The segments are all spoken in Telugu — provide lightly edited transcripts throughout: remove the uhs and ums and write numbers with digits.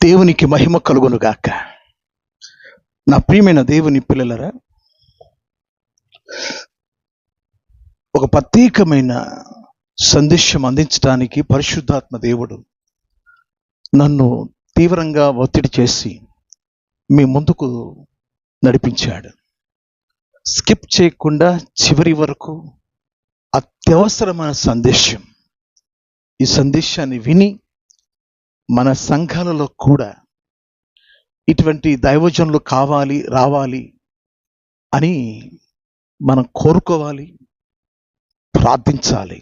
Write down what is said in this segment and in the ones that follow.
దేవునికి మహిమ కలుగునుగాక. నా ప్రియమైన దేవుని పిల్లలరా, ఒక ప్రత్యేకమైన సందేశం అందించడానికి పరిశుద్ధాత్మ దేవుడు నన్ను తీవ్రంగా ఒత్తిడి చేసి మీ ముందుకు నడిపించాడు. స్కిప్ చేయకుండా చివరి వరకు అత్యవసరమైన సందేశం. ఈ సందేశాన్ని విని మన సంఘాలలో కూడా ఇటువంటి దైవజనులు రావాలి అని మనం కోరుకోవాలి, ప్రార్థించాలి.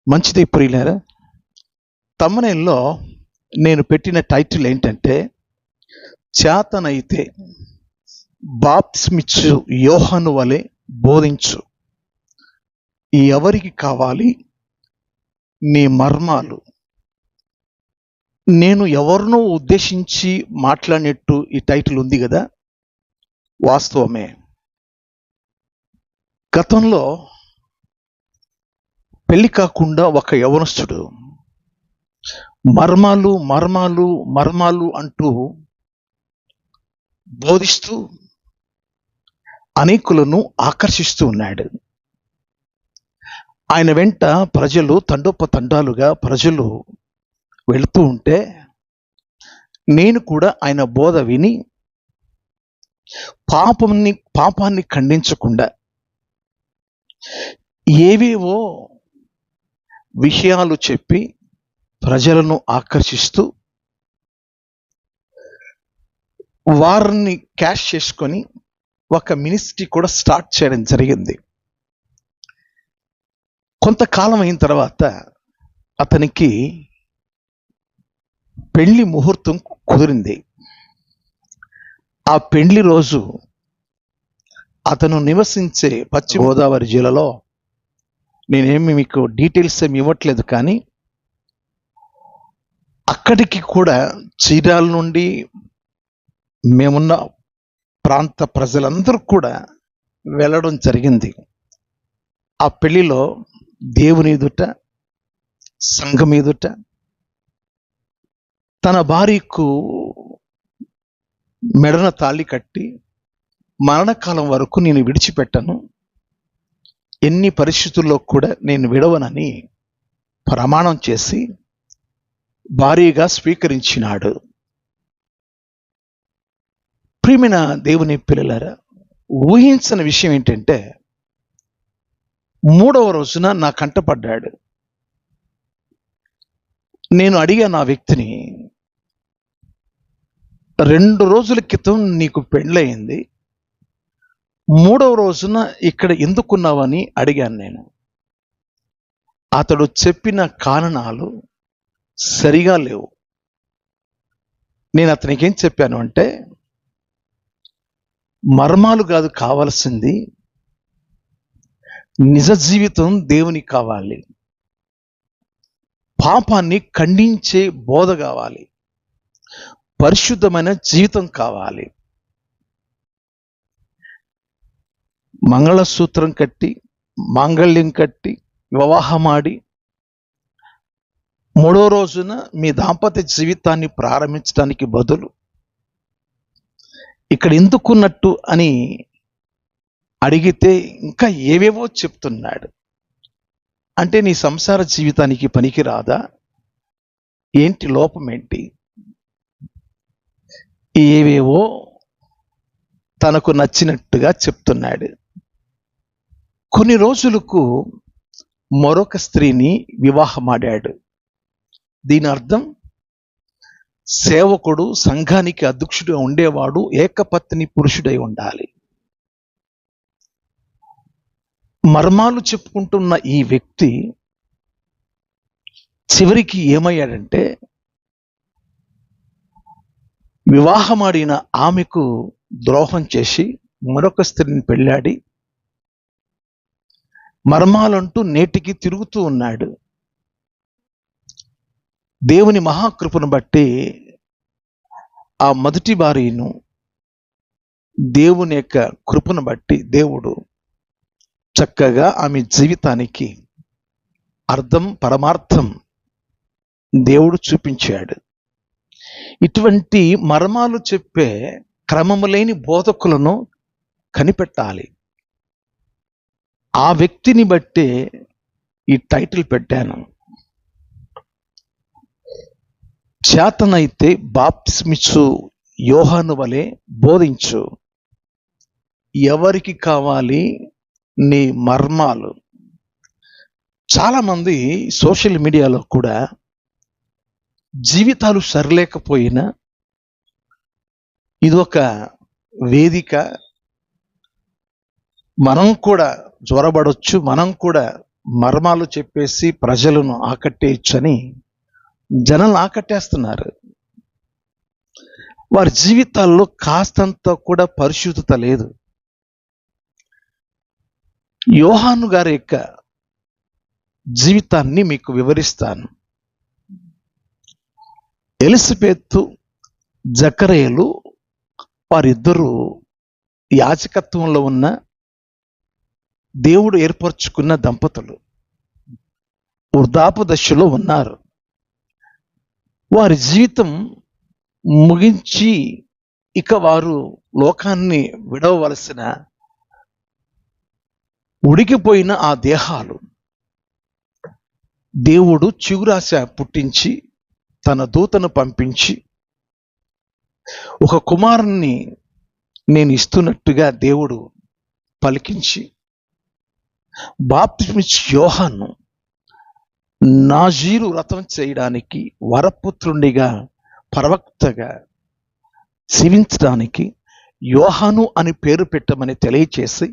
మంచిది ప్రియులారా. తమ్మునేల్లో నేను పెట్టిన టైటిల్ ఏంటంటే, చేతనైతే బాప్తిస్మిచ్చు యోహాను వలె బోధించు. ఎవరికి కావాలి నీ మర్మాలు? నేను ఎవరినో ఉద్దేశించి మాట్లాడినట్టు ఈ టైటిల్ ఉంది కదా, వాస్తవమే. గతంలో పెళ్లి కాకుండా ఒక యవనస్తుడు మర్మాలు మర్మాలు మర్మాలు అంటూ బోధిస్తూ అనేకులను ఆకర్షిస్తూ ఉన్నాడు. ఆయన వెంట ప్రజలు తండోపతండాలుగా ప్రజలు వెళుతూ ఉంటే నేను కూడా ఆయన బోధ విని పాపాన్ని ఖండించకుండా ఏవేవో విషయాలు చెప్పి ప్రజలను ఆకర్షిస్తూ వారిని క్యాష్ చేసుకొని ఒక మినిస్ట్రీ కూడా స్టార్ట్ చేయడం జరిగింది. కొంతకాలం అయిన తర్వాత అతనికి పెళ్లి ముహూర్తం కుదిరింది. ఆ పెళ్లి రోజు అతను నివసించే పశ్చిమ గోదావరి జిల్లాలో, నేనేమి మీకు డీటెయిల్స్ ఏమి ఇవ్వట్లేదు, కానీ అక్కడికి కూడా చీరాల నుండి మేమున్న ప్రాంత ప్రజలందరూ కూడా వెళ్ళడం జరిగింది. ఆ పెళ్లిలో దేవుని ఎదుట, సంఘం ఎదుట తన భార్యకు మెడన తాళి కట్టి మరణకాలం వరకు నేను విడిచిపెట్టను, ఎన్ని పరిస్థితుల్లో కూడా నేను విడవనని ప్రమాణం చేసి భార్యగా స్వీకరించినాడు. ప్రియమైన దేవుని పిల్లలారా, ఊహించని విషయం ఏంటంటే, 3వ రోజున నా కంటపడ్డాడు. నేను అడిగా నా వ్యక్తిని, 2 రోజుల క్రితం నీకు పెళ్ళయింది, 3వ రోజున ఇక్కడ ఎందుకున్నావని అడిగాను నేను. అతడు చెప్పిన కారణాలు సరిగా లేవు. నేను అతనికి ఏం చెప్పాను అంటే, మర్మాలు కాదు కావాల్సింది, నిజ జీవితం దేవునికి కావాలి, పాపాన్ని ఖండించే బోధ కావాలి, పరిశుద్ధమైన జీవితం కావాలి. మంగళసూత్రం కట్టి, మాంగళ్యం కట్టి, వివాహమాడి 3వ రోజున మీ దాంపత్య జీవితాన్ని ప్రారంభించడానికి బదులు ఇక్కడ ఎందుకున్నట్టు అని అడిగితే ఇంకా ఏవేవో చెప్తున్నాడు. అంటే నీ సంసార జీవితానికి పనికి రాదా ఏంటి, లోపం ఏంటి? ఏవేవో తనకు నచ్చినట్టుగా చెప్తున్నాడు. కొన్ని రోజులకు మరొక స్త్రీని వివాహమాడాడు. దీని అర్థం, సేవకుడు సంఘానికి అధ్యక్షుడిగా ఉండేవాడు ఏకపత్ని పురుషుడై ఉండాలి. మర్మాలు చెప్పుకుంటున్న ఈ వ్యక్తి చివరికి ఏమయ్యాడంటే, వివాహమాడిన ఆమెకు ద్రోహం చేసి మరొక స్త్రీని పెళ్ళాడి మర్మాలంటూ నేటికి తిరుగుతూ ఉన్నాడు. దేవుని మహాకృపను బట్టి ఆ మొదటి భార్యను, దేవుని యొక్క కృపను బట్టి దేవుడు చక్కగా ఆమె జీవితానికి అర్థం, పరమార్థం దేవుడు చూపించాడు. ఇటువంటి మర్మాలు చెప్పే క్రమము లేని బోధకులను కనిపెట్టాలి. ఆ వ్యక్తిని బట్టే ఈ టైటిల్ పెట్టాను. చేతనైతే బాప్తిస్మిచ్చు యోహాను వలె బోధించు. ఎవరికి కావాలి నీ మర్మాలు? చాలామంది సోషల్ మీడియాలో కూడా జీవితాలు సరిలేకపోయినా ఇదొక వేదిక, మనం కూడా జ్వరబడొచ్చు, మనం కూడా మర్మాలు చెప్పేసి ప్రజలను ఆకట్టేయచ్చు అని జనాలు ఆకట్టేస్తున్నారు. వారి జీవితాల్లో కాస్తంత కూడా పరిశుద్ధత లేదు. యోహాను గారి యొక్క జీవితాన్ని మీకు వివరిస్తాను. ఎలిసబెతు, జకరేలు వారిద్దరూ యాజకత్వంలో ఉన్న దేవుడు ఏర్పరచుకున్న దంపతులు. వృద్ధాప్య దశలో ఉన్నారు. వారి జీవితం ముగించి ఇక వారు లోకాన్ని విడవవలసిన ఉడికిపోయిన ఆ దేహాలు దేవుడు చిగురాశ పుట్టించి తన దూతను పంపించి ఒక కుమారుణ్ణి నేను ఇస్తున్నట్టుగా దేవుడు పలికించి బాప్తిస్మిచ్చు యోహాను నాజీరు వ్రతం చేయడానికి, వరపుత్రునిగా, ప్రవక్తగా జీవించడానికి యోహాను అని పేరు పెట్టమని తెలియచేసి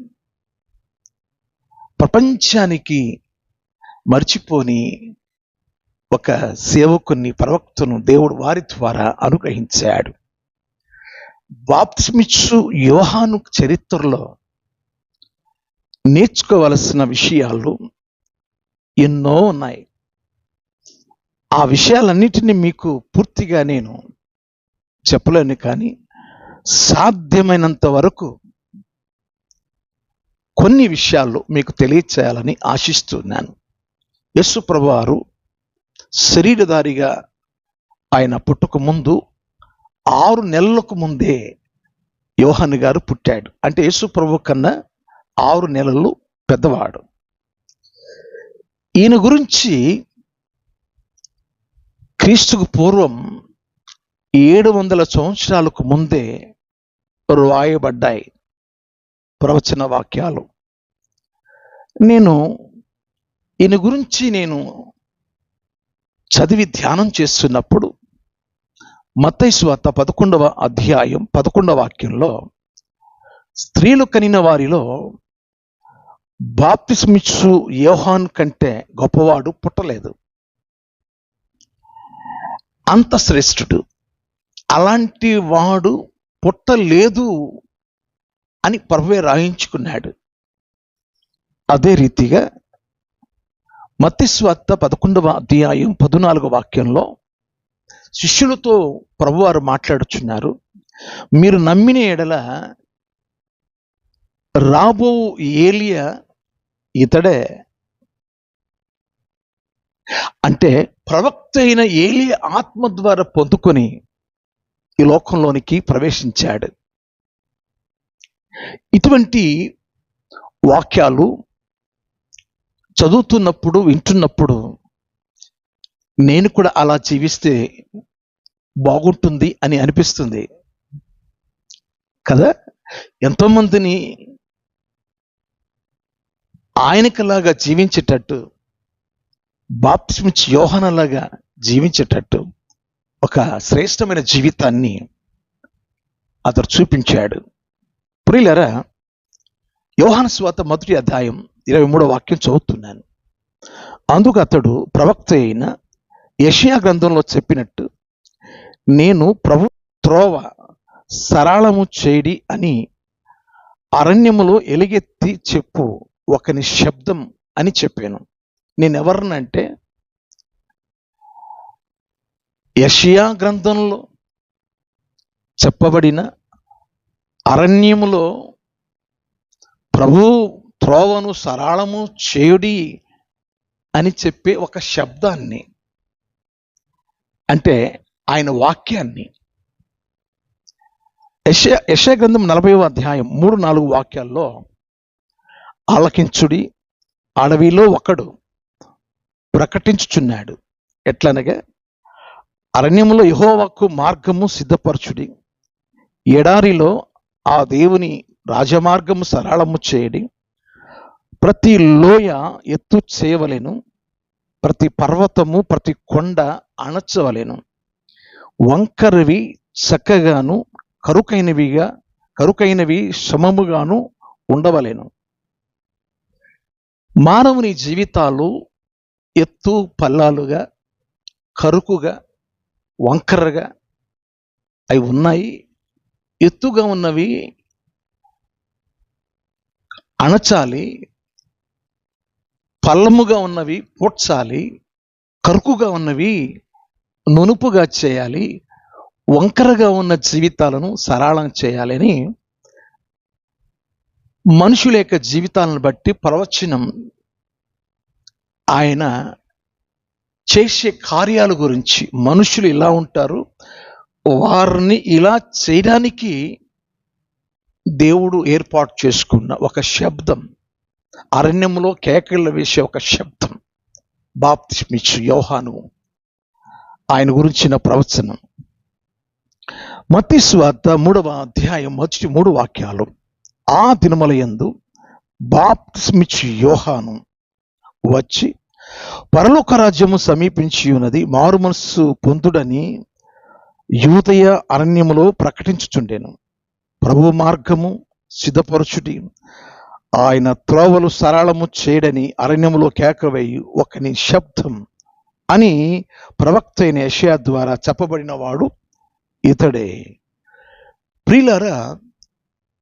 ప్రపంచానికి మర్చిపోని ఒక సేవకుని, ప్రవక్తను దేవుడు వారి ద్వారా అనుగ్రహించాడు. బాప్తిస్మిచ్చు యోహాను చరిత్రలో నేర్చుకోవలసిన విషయాలు ఎన్నో ఉన్నాయి. ఆ విషయాలన్నిటినీ మీకు పూర్తిగా నేను చెప్పలేను, కానీ సాధ్యమైనంత వరకు కొన్ని విషయాలు మీకు తెలియచేయాలని ఆశిస్తున్నాను. యేసు ప్రభువారు శరీరధారిగా ఆయన పుట్టుక ముందు 6 నెలలకు ముందే యోహాను గారు పుట్టాడు. అంటే యేసు ప్రభు కన్నా 6 నెలలు పెద్దవాడు. ఈయన గురించి క్రీస్తుకు పూర్వం 700 సంవత్సరాలకు ముందే రాయబడ్డాయి ప్రవచన వాక్యాలు. ఈయన గురించి నేను చదివి ధ్యానం చేస్తున్నప్పుడు మత్తయి సువార్త 11వ అధ్యాయం 11వ వాక్యంలో స్త్రీలు కనిన వారిలో బాప్తిస్మిచ్చు యోహాను కంటే గొప్పవాడు పుట్టలేదు, అంత శ్రేష్ఠుడు, అలాంటి వాడు పుట్టలేదు అని ప్రభువే రాయించుకున్నాడు. అదే రీతిగా మత్తయి సువార్త 11వ అధ్యాయం 14వ వాక్యంలో శిష్యులతో ప్రభువారు మాట్లాడుచున్నారు, మీరు నమ్మిన ఎడల రాబో ఏలియా ఇతడే. అంటే ప్రవక్త అయిన ఏలియా ఆత్మ ద్వారా పొందుకొని ఈ లోకంలోనికి ప్రవేశించాడు. ఇటువంటి వాక్యాలు చదువుతున్నప్పుడు, వింటున్నప్పుడు నేను కూడా అలా జీవిస్తే బాగుంటుంది అని అనిపిస్తుంది కదా. ఎంతోమందిని ఆయనకలాగా జీవించేటట్టు, బాప్తిస్మిచ్చు యోహానులాగా జీవించేటట్టు ఒక శ్రేష్టమైన జీవితాన్ని అతడు చూపించాడు. ప్రియులారా, యోహాను సువార్త 1వ అధ్యాయం 23వ వాక్యం చదువుతున్నాను. అందుకు అతడు ప్రవక్త అయిన యెషయా గ్రంథంలో చెప్పినట్టు, నేను ప్రభు త్రోవ సరళము చేయడి అని అరణ్యములో ఎలుగెత్తి చెప్పు ఒకని శబ్దం అని చెప్పాను. నేనెవరినంటే యెషయా గ్రంథంలో చెప్పబడిన అరణ్యములో ప్రభు త్రోవను సరళము చేయుడి అని చెప్పే ఒక శబ్దాన్ని, అంటే ఆయన వాక్యాన్ని యెషయా గ్రంథం 40వ అధ్యాయం 3-4 వాక్యాల్లో, ఆలకించుడి, అడవిలో ఒకడు ప్రకటించుచున్నాడు. ఎట్లనగా, అరణ్యములో యెహోవాకు మార్గము సిద్ధపరచుడి, ఎడారిలో ఆ దేవుని రాజమార్గము సరళము చేయడి, ప్రతి లోయ ఎత్తు చేయవలెను, ప్రతి పర్వతము ప్రతి కొండ అణచవలెను, వంకరవి చక్కగాను కరుకైనవి సమముగాను ఉండవలెను. మానవుని జీవితాలు ఎత్తు పల్లాలుగా, కరుకుగా, వంకరగా అవి ఉన్నాయి. ఎత్తుగా ఉన్నవి అణచాలి, పల్లముగా ఉన్నవి పూడ్చాలి, కరుకుగా ఉన్నవి నునుపుగా చేయాలి, వంకరగా ఉన్న జీవితాలను సరళం చేయాలని మనుషుల యొక్క జీవితాలను బట్టి ప్రవచనం ఆయన చేసే కార్యాల గురించి, మనుషులు ఇలా ఉంటారు, వారిని ఇలా చేయడానికి దేవుడు ఏర్పాటు చేసుకున్న ఒక శబ్దం, అరణ్యంలో కేకలు వేసే ఒక శబ్దం, బాప్తిస్మిచ్చు యోహాను, ఆయన గురించిన ప్రవచనం. మత్తయి సువార్త 3వ అధ్యాయం మొదటి 3 వాక్యాలు, ఆ దినముల యందు బాప్తిస్మిచ్చు యోహాను వచ్చి, పరలోక రాజ్యము సమీపించి ఉన్నది, మారు మనస్సు పొందుడని యూదయ అరణ్యములో ప్రకటించుచుండెను, ప్రభు మార్గము సిద్ధపరచుడి, ఆయన త్రోవలు సరళము చేయడని అరణ్యములో కేకవేయు ఒకని శబ్దం అని ప్రవక్త అయిన యెషయా ద్వారా చెప్పబడిన వాడు ఇతడే. ప్రియులారా,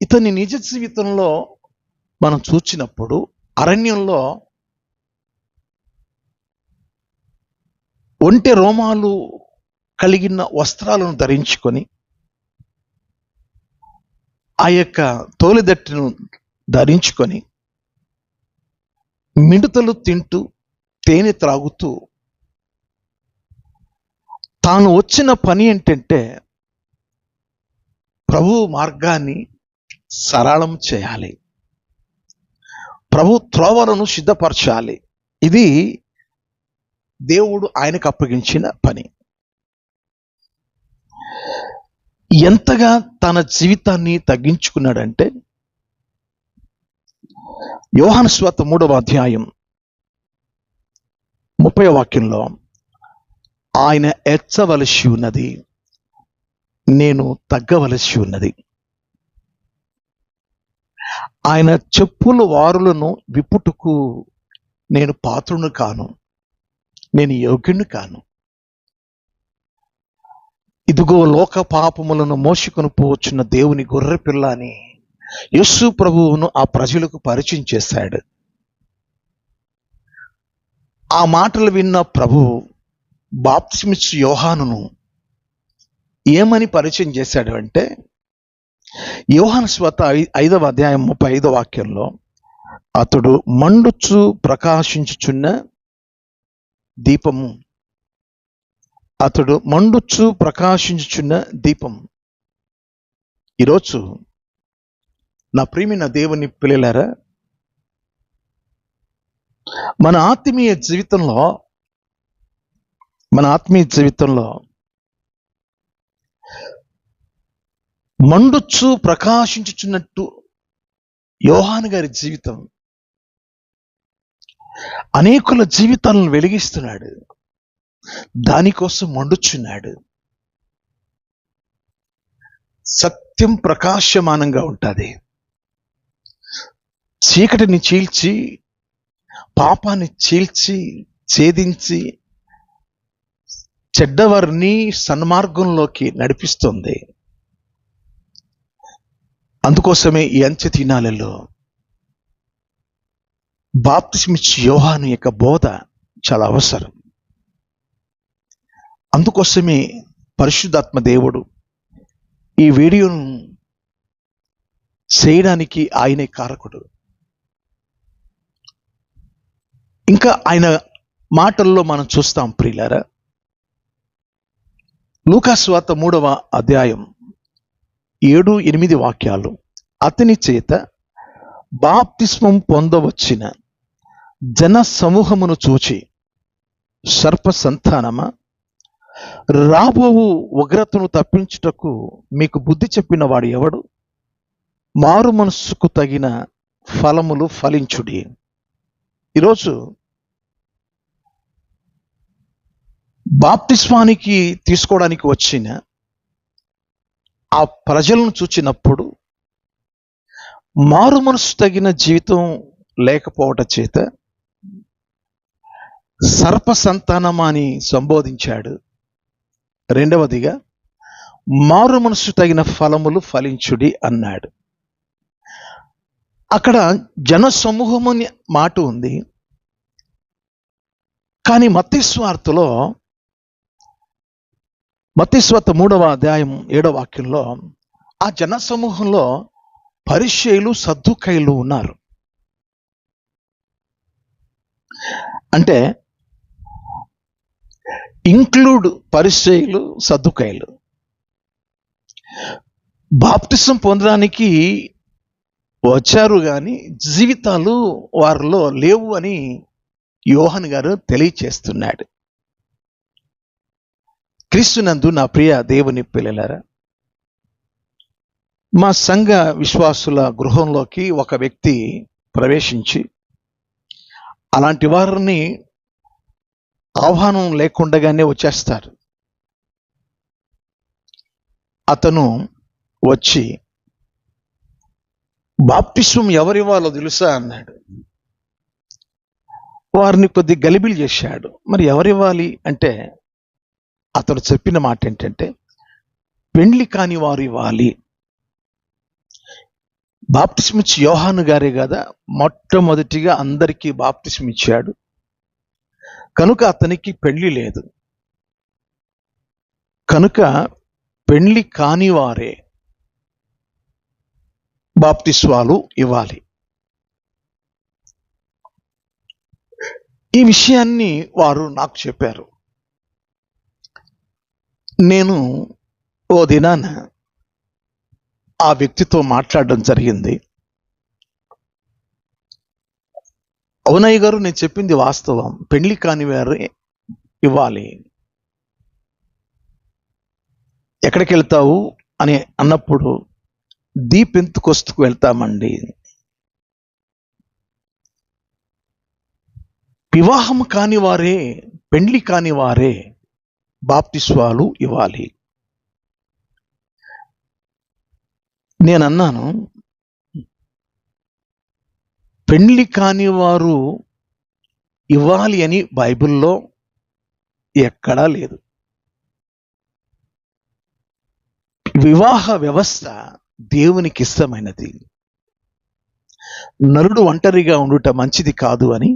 ఇతని నిజ జీవితంలో మనం చూచినప్పుడు అరణ్యంలో ఒంటె రోమాలు కలిగిన వస్త్రాలను ధరించుకొని, ఆ యొక్క తోలిదట్టును ధరించుకొని, మిడతలు తింటూ తేనె త్రాగుతూ, తాను వచ్చిన పని ఏంటంటే ప్రభు మార్గాన్ని సరళం చేయాలి, ప్రభు త్రోవలను సిద్ధపరచాలి. ఇది దేవుడు ఆయనకు అప్పగించిన పని. ఎంతగా తన జీవితాన్ని తగ్గించుకున్నాడంటే, యోహాను సువార్త 3వ అధ్యాయం 30వ వాక్యంలో, ఆయన ఎచ్చవలసి ఉన్నది, నేను తగ్గవలసి ఉన్నది, ఆయన చెప్పుల వారులను విప్పుటకు నేను పాత్రుని కాను, నేను యోగ్యుని కాను. ఇదిగో లోక పాపములను మోసుకొని పోవచ్చున్న దేవుని గొర్రె పిల్ల అని యేసు ప్రభువును ఆ ప్రజలకు పరిచయం చేశాడు. ఆ మాటలు విన్న ప్రభువు బాప్తిస్మిచ్చు యోహానును ఏమని పరిచయం చేశాడు అంటే, యోహాను సువార్త 5వ అధ్యాయం 35వ వాక్యంలో, అతడు మండుచు ప్రకాశించుచున్న దీపము, అతడు మండుచు ప్రకాశించుచున్న దీపం. ఈరోజు నా ప్రియమైన దేవుని పిల్లలారా, మన ఆత్మీయ జీవితంలో మండుచు ప్రకాశించుచున్నట్టు యోహాను గారి జీవితం అనేకుల జీవితాలను వెలిగిస్తున్నాడు, దానికోసం మండుచున్నాడు. సత్యం ప్రకాశమానంగా ఉంటుంది, చీకటిని చీల్చి పాపాన్ని చీల్చి ఛేదించి చెడ్డవారిని సన్మార్గంలోకి నడిపిస్తుంది. అందుకోసమే ఈ అంత్య దినాలలో బాప్తిస్మిచ్చు యోహాను యొక్క బోధ చాలా అవసరం. అందుకోసమే పరిశుద్ధాత్మ దేవుడు ఈ వీడియోను చేయడానికి ఆయనే కారకుడు. ఇంకా ఆయన మాటల్లో మనం చూస్తాం ప్రియులారా, లూకా సువార్త 3వ అధ్యాయం 7-8 వాక్యాలు. అతని చేత బాప్తిస్మం పొందవచ్చిన జన సమూహమును చూచి, సర్ప సంతానమా, రాబోవు ఉగ్రతను తప్పించుటకు మీకు బుద్ధి చెప్పిన వాడు ఎవడు? మారు మనస్సుకు తగిన ఫలములు ఫలించుడి. ఈరోజు బాప్తిస్మానికి తీసుకోవడానికి వచ్చిన ఆ ప్రజలను చూచినప్పుడు మారు మనసు తగిన జీవితం లేకపోవటం చేత సర్ప సంతానమా అని సంబోధించాడు. రెండవదిగా మారు మనసు తగిన ఫలములు ఫలించుడి అన్నాడు. అక్కడ జన సమూహం అని మాట ఉంది, కానీ మత్తయి సువార్తలో మత్తయి సువార్త 3వ అధ్యాయం 7వ వాక్యంలో ఆ జన సమూహంలో పరిసయ్యులు సద్దూకయ్యులు ఉన్నారు. అంటే ఇంక్లూడ్ పరిసయ్యులు సద్దూకయ్యులు. బాప్తిసం పొందడానికి వచ్చారు కానీ జీవితాలు వారిలో లేవు అని యోహాను గారు తెలియచేస్తున్నాడు. క్రీస్తునందు నా ప్రియ దేవుని పిల్లలారా, మా సంఘ విశ్వాసుల గృహంలోకి ఒక వ్యక్తి ప్రవేశించి అలాంటి వారిని ఆహ్వానం లేకుండానే వచ్చేస్తారు. అతను వచ్చి బాప్తిస్మం ఎవరివ్వాలో తెలుసా అన్నాడు. వారిని కొద్ది గలిబిలి చేశాడు. మరి ఎవరివ్వాలి అంటే అతను చెప్పిన మాట ఏంటంటే, పెండ్లి కాని వారు ఇవ్వాలి. బాప్తిస్మ ఇచ్చి యోహాను గారే కదా మొట్టమొదటిగా అందరికీ బాప్తిస్మ ఇచ్చాడు, కనుక అతనికి పెళ్లి లేదు, కనుక పెళ్లి కాని వారే బాప్తిస్వాలు ఇవ్వాలి. ఈ విషయాన్ని వారు నాకు చెప్పారు. నేను ఓ దినాన ఆ వ్యక్తితో మాట్లాడడం జరిగింది. అవునయ్య గారు, నేను చెప్పింది వాస్తవం, పెళ్లి కాని వారు ఇవ్వాలి. ఎక్కడికి వెళ్తావు అని అన్నప్పుడు దీపెంతుకొస్తుకు వెళ్తామండి. వివాహం కాని వారే, పెళ్లి కాని వారే బాప్తిస్వాలు ఇవ్వాలి. నేనన్నాను, పెళ్లి కాని వారు ఇవ్వాలి అని బైబిల్లో ఎక్కడా లేదు. వివాహ వ్యవస్థ దేవునికి ఇష్టమైనది. నరుడు ఒంటరిగా ఉండుట మంచిది కాదు అని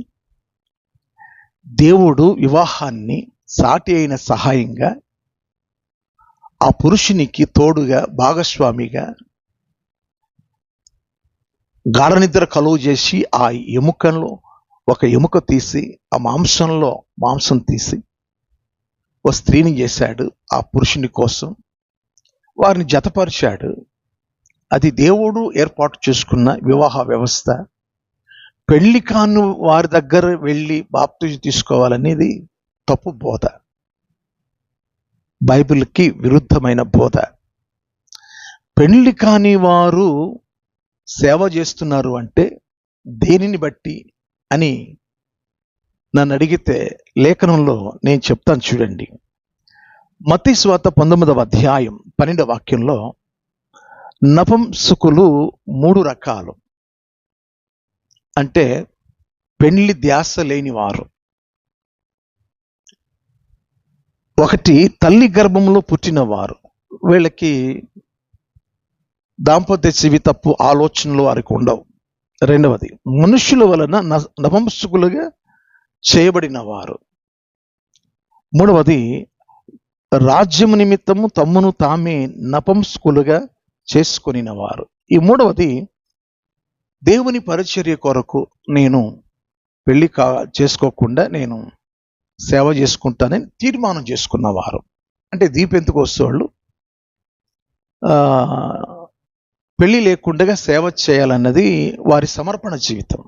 దేవుడు వివాహాన్ని సాటి అయిన సహాయంగా ఆ పురుషునికి తోడుగా భాగస్వామిగా గాఢనిద్ర కలుగు చేసి ఆ ఎముకలో ఒక ఎముక తీసి ఆ మాంసం తీసి ఓ స్త్రీని చేశాడు. ఆ పురుషుని కోసం వారిని జతపరిచాడు. అది దేవుడు ఏర్పాటు చేసుకున్న వివాహ వ్యవస్థ. పెళ్లి కాని వారి దగ్గర వెళ్ళి బాప్తిజం తీసుకోవాలనేది తప్పు బోధ, బైబిల్కి విరుద్ధమైన బోధ. పెళ్లి కాని వారు సేవ చేస్తున్నారు అంటే దేనిని బట్టి అని నన్ను అడిగితే లేఖనంలో నేను చెప్తాను చూడండి. మత్తయి సువార్త 19వ అధ్యాయం 12వ వాక్యంలో నపుంసకులు 3 రకాలు. అంటే పెళ్లి ధ్యాస లేని వారు. ఒకటి, తల్లి గర్భంలో పుట్టిన వారు. వీళ్ళకి దాంపత్య జీవితపు ఆలోచనలు వారికి ఉండవు. రెండవది, మనుషుల వలన నపుంసకులుగా చేయబడిన వారు. మూడవది, రాజ్యము నిమిత్తము తమ్మును తామే నపుంసకులుగా చేసుకొనిన వారు. ఈ మూడవది, దేవుని పరిచర్య కొరకు నేను పెళ్లి చేసుకోకుండా నేను సేవ చేసుకుంటానని తీర్మానం చేసుకున్నవారు. అంటే దీపెంతుకొస్తోళ్ళు ఆ, పెళ్లి లేకుండా సేవ చేయాలన్నది వారి సమర్పణ జీవితం.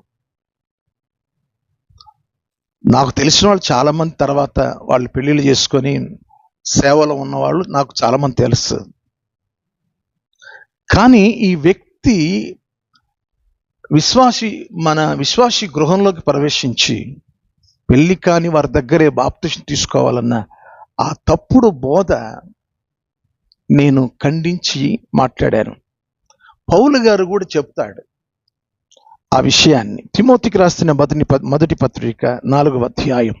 నాకు తెలిసిన వాళ్ళు చాలామంది తర్వాత వాళ్ళు పెళ్ళిళ్ళు చేసుకొని సేవలో ఉన్నవాళ్ళు నాకు చాలామంది తెలుసు. కానీ ఈ వ్యక్తి మన విశ్వాసి గృహంలోకి ప్రవేశించి పెళ్లి కాని వారి దగ్గరే బాప్తిసం తీసుకోవాలన్న ఆ తప్పుడు బోధ నేను ఖండించి మాట్లాడాను. పౌలు గారు కూడా చెప్తాడు ఆ విషయాన్ని. తిమోతికి రాసిన మొదటి పత్రిక 4వ అధ్యాయం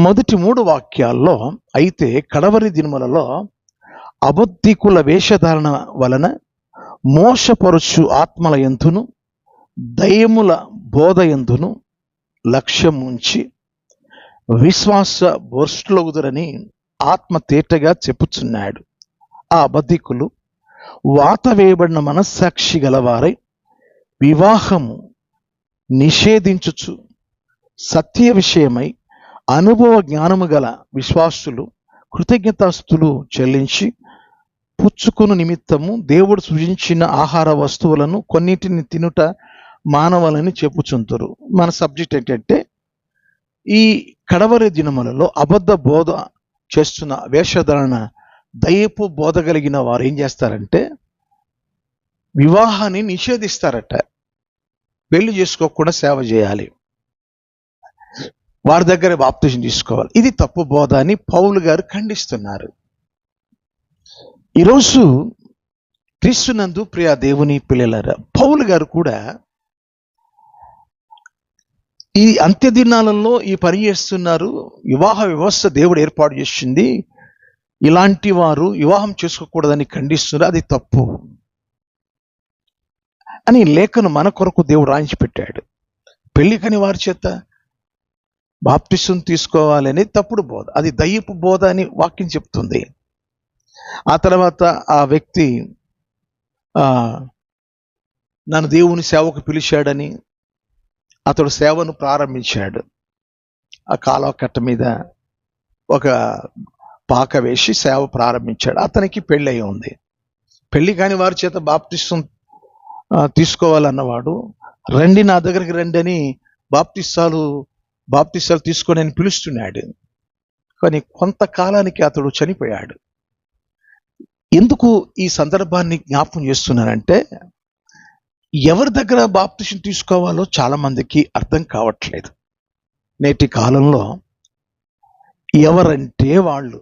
మొదటి 3 వాక్యాల్లో, అయితే కడవరి దినములలో అబద్ధికుల వేషధారణ వలన మోసపరుచు ఆత్మల యందును దయ్యముల బోధ యందును లక్ష్యం ఉంచి విశ్వాస భ్రష్టులగుదురని ఆత్మ తేటగా చెప్పుచున్నాడు. ఆ అబద్ధికులు వాత వేయబడిన మనస్సాక్షి గలవారై వివాహము నిషేధించుచు సత్య విషయమై అనుభవ జ్ఞానము గల విశ్వాసులు కృతజ్ఞతాస్తులు చెల్లించి పుచ్చుకుని నిమిత్తము దేవుడు సృజించిన ఆహార వస్తువులను కొన్నిటిని తినుట మానవాలని చెప్పుచుంటారు. మన సబ్జెక్ట్ ఏంటంటే, ఈ కడవరి దినములలో అబద్ధ బోధ చేస్తున్న వేషధారణ దయ్యపు బోధ కలిగిన వారు ఏం చేస్తారంటే వివాహాన్ని నిషేధిస్తారట. పెళ్లి చేసుకోకుండా సేవ చేయాలి, వారి దగ్గర బాప్తిసం తీసుకోవాలి. ఇది తప్పు బోధ అని పౌలు గారు ఖండిస్తున్నారు. ఈరోజు క్రీస్తునందు ప్రియ దేవుని పిల్లలారా, పౌలు గారు కూడా ఈ అంత్య దినాలలో ఈ పని చేస్తున్నారు. వివాహ వ్యవస్థ దేవుడు ఏర్పాటు చేసింది, ఇలాంటి వారు వివాహం చేసుకోకూడదని ఖండిస్తున్నారు. అది తప్పు అని లేఖను మన కొరకు దేవుడు రాయించి పెట్టాడు. పెళ్లి కాని వారి చేత బాప్తిసం తీసుకోవాలని తప్పుడు బోధ, అది దయ్యపు బోధ అని వాక్యం చెప్తుంది. ఆ తర్వాత ఆ వ్యక్తి నన్ను దేవుని సేవకు పిలిచాడని అతడు సేవను ప్రారంభించాడు. ఆ కాలువ కట్ట మీద ఒక పాక వేసి సేవ ప్రారంభించాడు. అతనికి పెళ్ళి అయి ఉంది. పెళ్లి కాని వారి చేత బాప్తిసం తీసుకోవాలన్నవాడు రండి, నా దగ్గరికి రండి అని బాప్తిసాలు తీసుకొని అని పిలుస్తున్నాడు. కానీ కొంతకాలానికి అతడు చనిపోయాడు. ఎందుకు ఈ సందర్భాన్ని జ్ఞాపకం చేస్తున్నానంటే, ఎవరి దగ్గర బాప్తిసం తీసుకోవాలో చాలా మందికి అర్థం కావట్లేదు. నేటి కాలంలో ఎవరంటే వాళ్ళు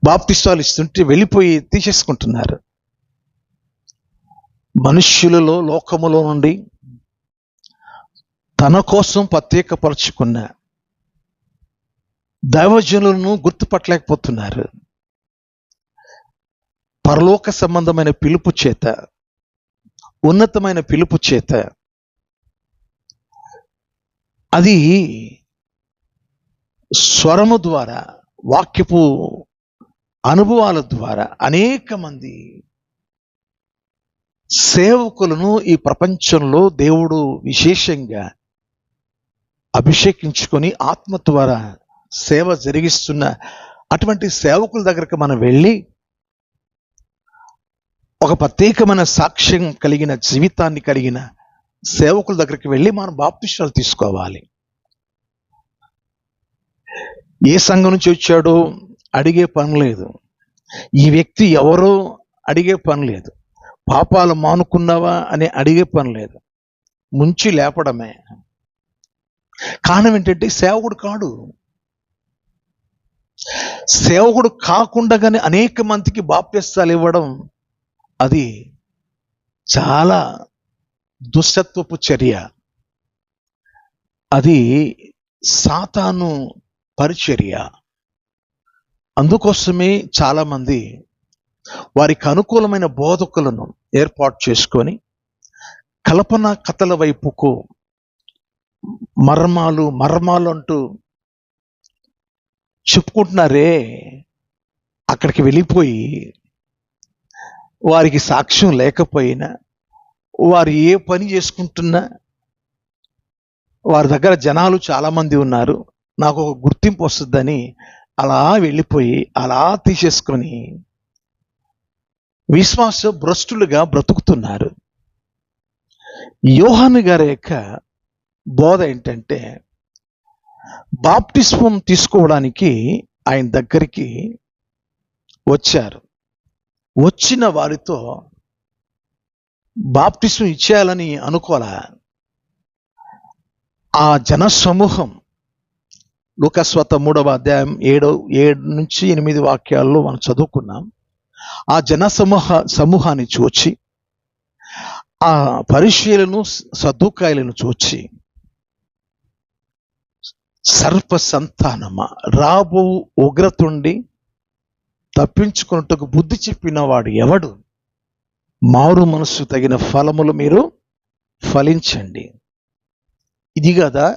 బాప్తిసాలు ఇస్తుంటే వెళ్ళిపోయి తీసేసుకుంటున్నారు. మనుష్యులలో లోకములో నుండి తన కోసం ప్రత్యేకపరుచుకున్న దైవజనులను గుర్తుపట్టలేకపోతున్నారు. పరలోక సంబంధమైన పిలుపు చేత, ఉన్నతమైన పిలుపు చేత, అది స్వరము ద్వారా, వాక్యపు అనుభవాల ద్వారా అనేక మంది సేవకులను ఈ ప్రపంచంలో దేవుడు విశేషంగా అభిషేకించుకొని ఆత్మ ద్వారా సేవ జరిగిస్తున్న అటువంటి సేవకుల దగ్గరకు మనం వెళ్ళి ఒక ప్రత్యేకమైన సాక్ష్యం కలిగిన జీవితాన్ని కలిగిన సేవకుల దగ్గరికి వెళ్ళి మనం బాప్తిసాలు తీసుకోవాలి. ఏ సంఘం నుంచి వచ్చాడో అడిగే పని లేదు, ఈ వ్యక్తి ఎవరో అడిగే పని లేదు, పాపాలు మానుకున్నావా అని అడిగే పని లేదు. ముంచి లేపడమే. కారణం ఏంటంటే సేవకుడు కాడు. సేవకుడు కాకుండానే అనేక మందికి బాప్తిసాలు ఇవ్వడం అది చాలా దుష్టత్వపు చర్య. అది సాతాను పరిచర్య. అందుకోసమే చాలా మంది వారికి అనుకూలమైన బోధకులను ఏర్పాటు చేసుకొని కల్పన కథల వైపుకు మర్మాలు అంటూ చెప్పుకుంటున్నారే, అక్కడికి వెళ్ళిపోయి వారికి సాక్ష్యం లేకపోయినా, వారు ఏ పని చేసుకుంటున్నా, వారి దగ్గర జనాలు చాలామంది ఉన్నారు, నాకు ఒక గుర్తింపు వస్తుందని అలా వెళ్ళిపోయి అలా తీసేసుకొని విశ్వాస భ్రష్టులుగా బ్రతుకుతున్నారు. యోహాను గారి యొక్క బోధ ఏంటంటే, బాప్టిస్మం తీసుకోవడానికి ఆయన దగ్గరికి వచ్చారు. వచ్చిన వారితో బాప్టిస్మం ఇచ్చేయాలని అనుకోలే. ఆ జన సమూహం లూకాసు 3వ అధ్యాయం 7-8 వాక్యాల్లో మనం చదువుకున్నాం. ఆ జన సమూహాన్ని చూచి, ఆ పరిశీలను సద్దుకాయలను చూచి, సర్ప సంతానమా, రాబో ఉగ్రతుండి తప్పించుకున్నట్టుకు బుద్ధి చెప్పిన వాడు ఎవడు? మారు మనసు తగిన ఫలములు మీరు ఫలించండి. ఇది కదా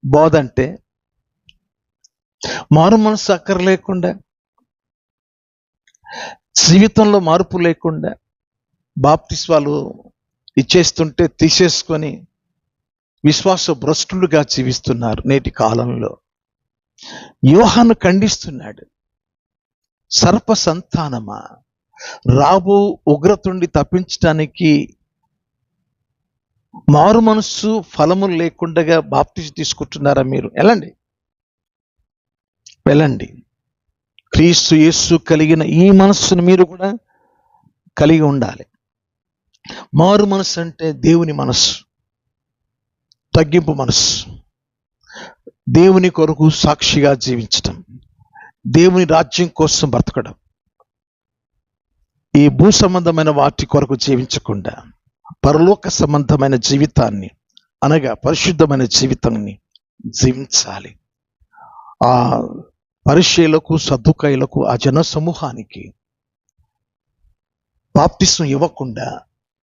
బోధ అంటే. మారు మనసు అక్కర్లేకుండా, జీవితంలో మార్పు లేకుండా బాప్టిస్మాలు ఇచ్చేస్తుంటే తీసేసుకొని విశ్వాస భ్రష్టులుగా జీవిస్తున్నారు నేటి కాలంలో. యోహాను ఖండిస్తున్నాడు. సర్ప సంతానమా, రాబో ఉగ్రతుండి తప్పించడానికి మారు మనస్సు ఫలములు లేకుండా బాప్టిజం తీసుకుంటున్నారా మీరు? వెళ్ళండి. క్రీస్తు యేసు కలిగిన ఈ మనస్సును మీరు కూడా కలిగి ఉండాలి. మారు మనస్సు అంటే దేవుని మనస్సు, తగ్గింపు మనస్సు, దేవుని కొరకు సాక్షిగా జీవించటం, దేవుని రాజ్యం కోసం బ్రతకడం, ఈ భూ సంబంధమైన వాటి కొరకు జీవించకుండా పరలోక సంబంధమైన జీవితాన్ని, అనగా పరిశుద్ధమైన జీవితాన్ని జీవించాలి. ఆ పరిశీలకు సద్దుకాయలకు, ఆ జన సమూహానికి బాప్తిస్మం ఇవ్వకుండా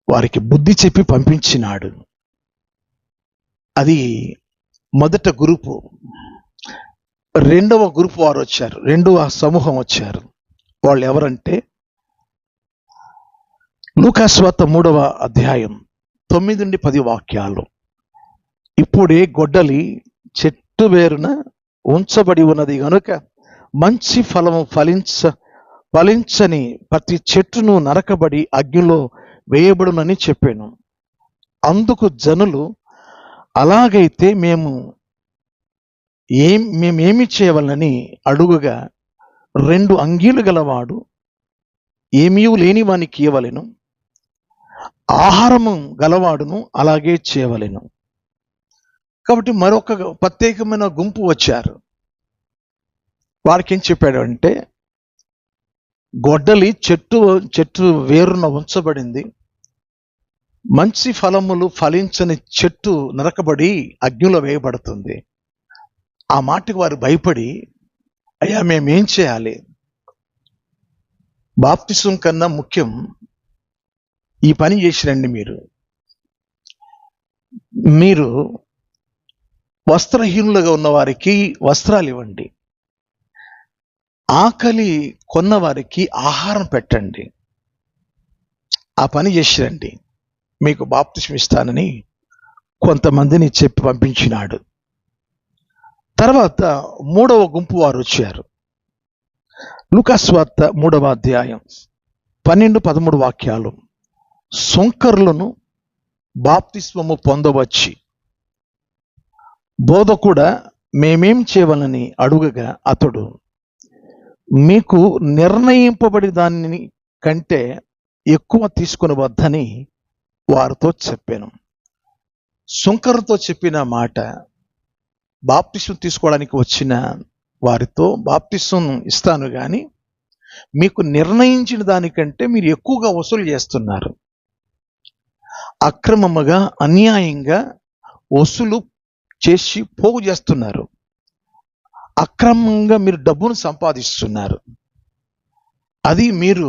వారికి బుద్ధి చెప్పి పంపించినాడు. అది మొదట గ్రూపు. రెండవ గ్రూపు వారు వచ్చారు, రెండవ సమూహం వచ్చారు. వాళ్ళు ఎవరంటే, లూకాసు 3వ అధ్యాయం 9-10 వాక్యాలు. ఇప్పుడే గొడ్డలి చెట్టు వేరున ఉంచబడి ఉన్నది గనుక మంచి ఫలము ఫలించని ప్రతి చెట్టును నరకబడి అగ్నిలో వేయబడునని చెప్పాను. అందుకు జనులు, అలాగైతే మేమేమి చేయవలనని అడుగుగా, 2 అంగీలు గలవాడు ఏమీ లేని వానికి ఇవ్వలేను, ఆహారము గలవాడును అలాగే చేయవలెను. కాబట్టి మరొక ప్రత్యేకమైన గుంపు వచ్చారు. వారికి ఏం చెప్పాడు అంటే, గొడ్డలి చెట్టు వేరున ఉంచబడింది, మంచి ఫలములు ఫలించని చెట్టు నరకబడి అగ్నిలో వేయబడుతుంది. ఆ మాటకు వారు భయపడి, అయ్యా మేమేం చేయాలి? బాప్తిసం కన్నా ముఖ్యం ఈ పని చేసిరండి. మీరు వస్త్రహీనులుగా ఉన్న వారికి వస్త్రాలు ఇవ్వండి, ఆకలి కొన్న వారికి ఆహారం పెట్టండి, ఆ పని చేసిరండి, మీకు బాప్తిసం ఇస్తానని కొంతమందిని చెప్పి పంపించినాడు. తర్వాత 3వ గుంపు వారు వచ్చారు. లూకాసు 3వ అధ్యాయం 12-13 వాక్యాలు. సుంకరులను బాప్తిస్మము పొందవచ్చి, బోధకుడా మేమేం చేయవలని అడుగగా, అతడు, మీకు నిర్ణయింపబడి దాని కంటే ఎక్కువ తీసుకుని వద్దని వారితో చెప్పాను. సుంకరుతో చెప్పిన మాట, బాప్తిసం తీసుకోవడానికి వచ్చిన వారితో, బాప్తిసం ఇస్తాను కానీ మీకు నిర్ణయించిన దానికంటే మీరు ఎక్కువగా వసూలు చేస్తున్నారు, అక్రమముగా అన్యాయంగా వసూలు చేసి పోగు చేస్తున్నారు, అక్రమంగా మీరు డబ్బును సంపాదిస్తున్నారు. అది మీరు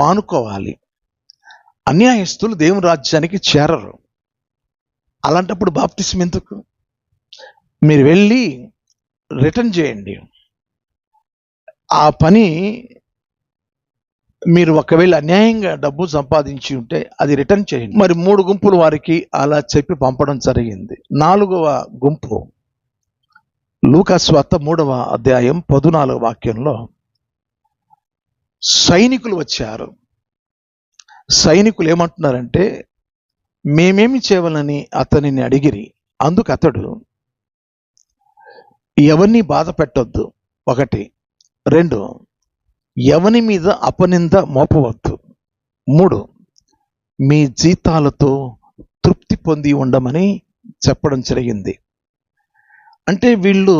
మానుకోవాలి. అన్యాయస్తులు దేవుని రాజ్యానికి చేరరు. అలాంటప్పుడు బాప్తిసం ఎందుకు? మీరు వెళ్ళి రిటర్న్ చేయండి. ఆ పని మీరు ఒకవేళ అన్యాయంగా డబ్బు సంపాదించి ఉంటే అది రిటర్న్ చేయండి. మరి 3 గుంపులు వారికి అలా చెప్పి పంపడం జరిగింది. 4వ గుంపు లూకా సువార్త 3వ అధ్యాయం 14వ వాక్యంలో సైనికులు వచ్చారు. సైనికులు ఏమంటున్నారంటే, మేమేమి చేయవలని అతనిని అడిగిరి. అందుకు అతడు, ఎవరిని బాధ పెట్టొద్దు, 1. 2, ఎవని మీద అపనింద మోపవద్దు, 3, మీ జీతాలతో తృప్తి పొంది ఉండమని చెప్పడం జరిగింది. అంటే వీళ్ళు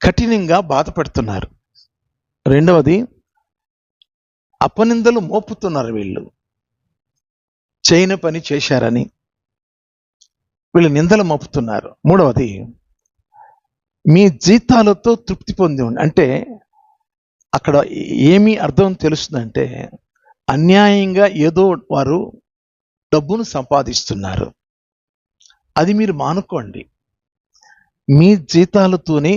కఠినంగా బాధ పెడుతున్నారు. 2వది, అపనిందలు మోపుతున్నారు. వీళ్ళు చేయని పని చేశారని వీళ్ళు నిందలు మోపుతున్నారు. 3వది, మీ జీతాలతో తృప్తి పొంది ఉండి. అంటే అక్కడ ఏమి అర్థం తెలుస్తుందంటే, అన్యాయంగా ఏదో వారు డబ్బును సంపాదిస్తున్నారు. అది మీరు మానుకోండి, మీ జీతాలతోనే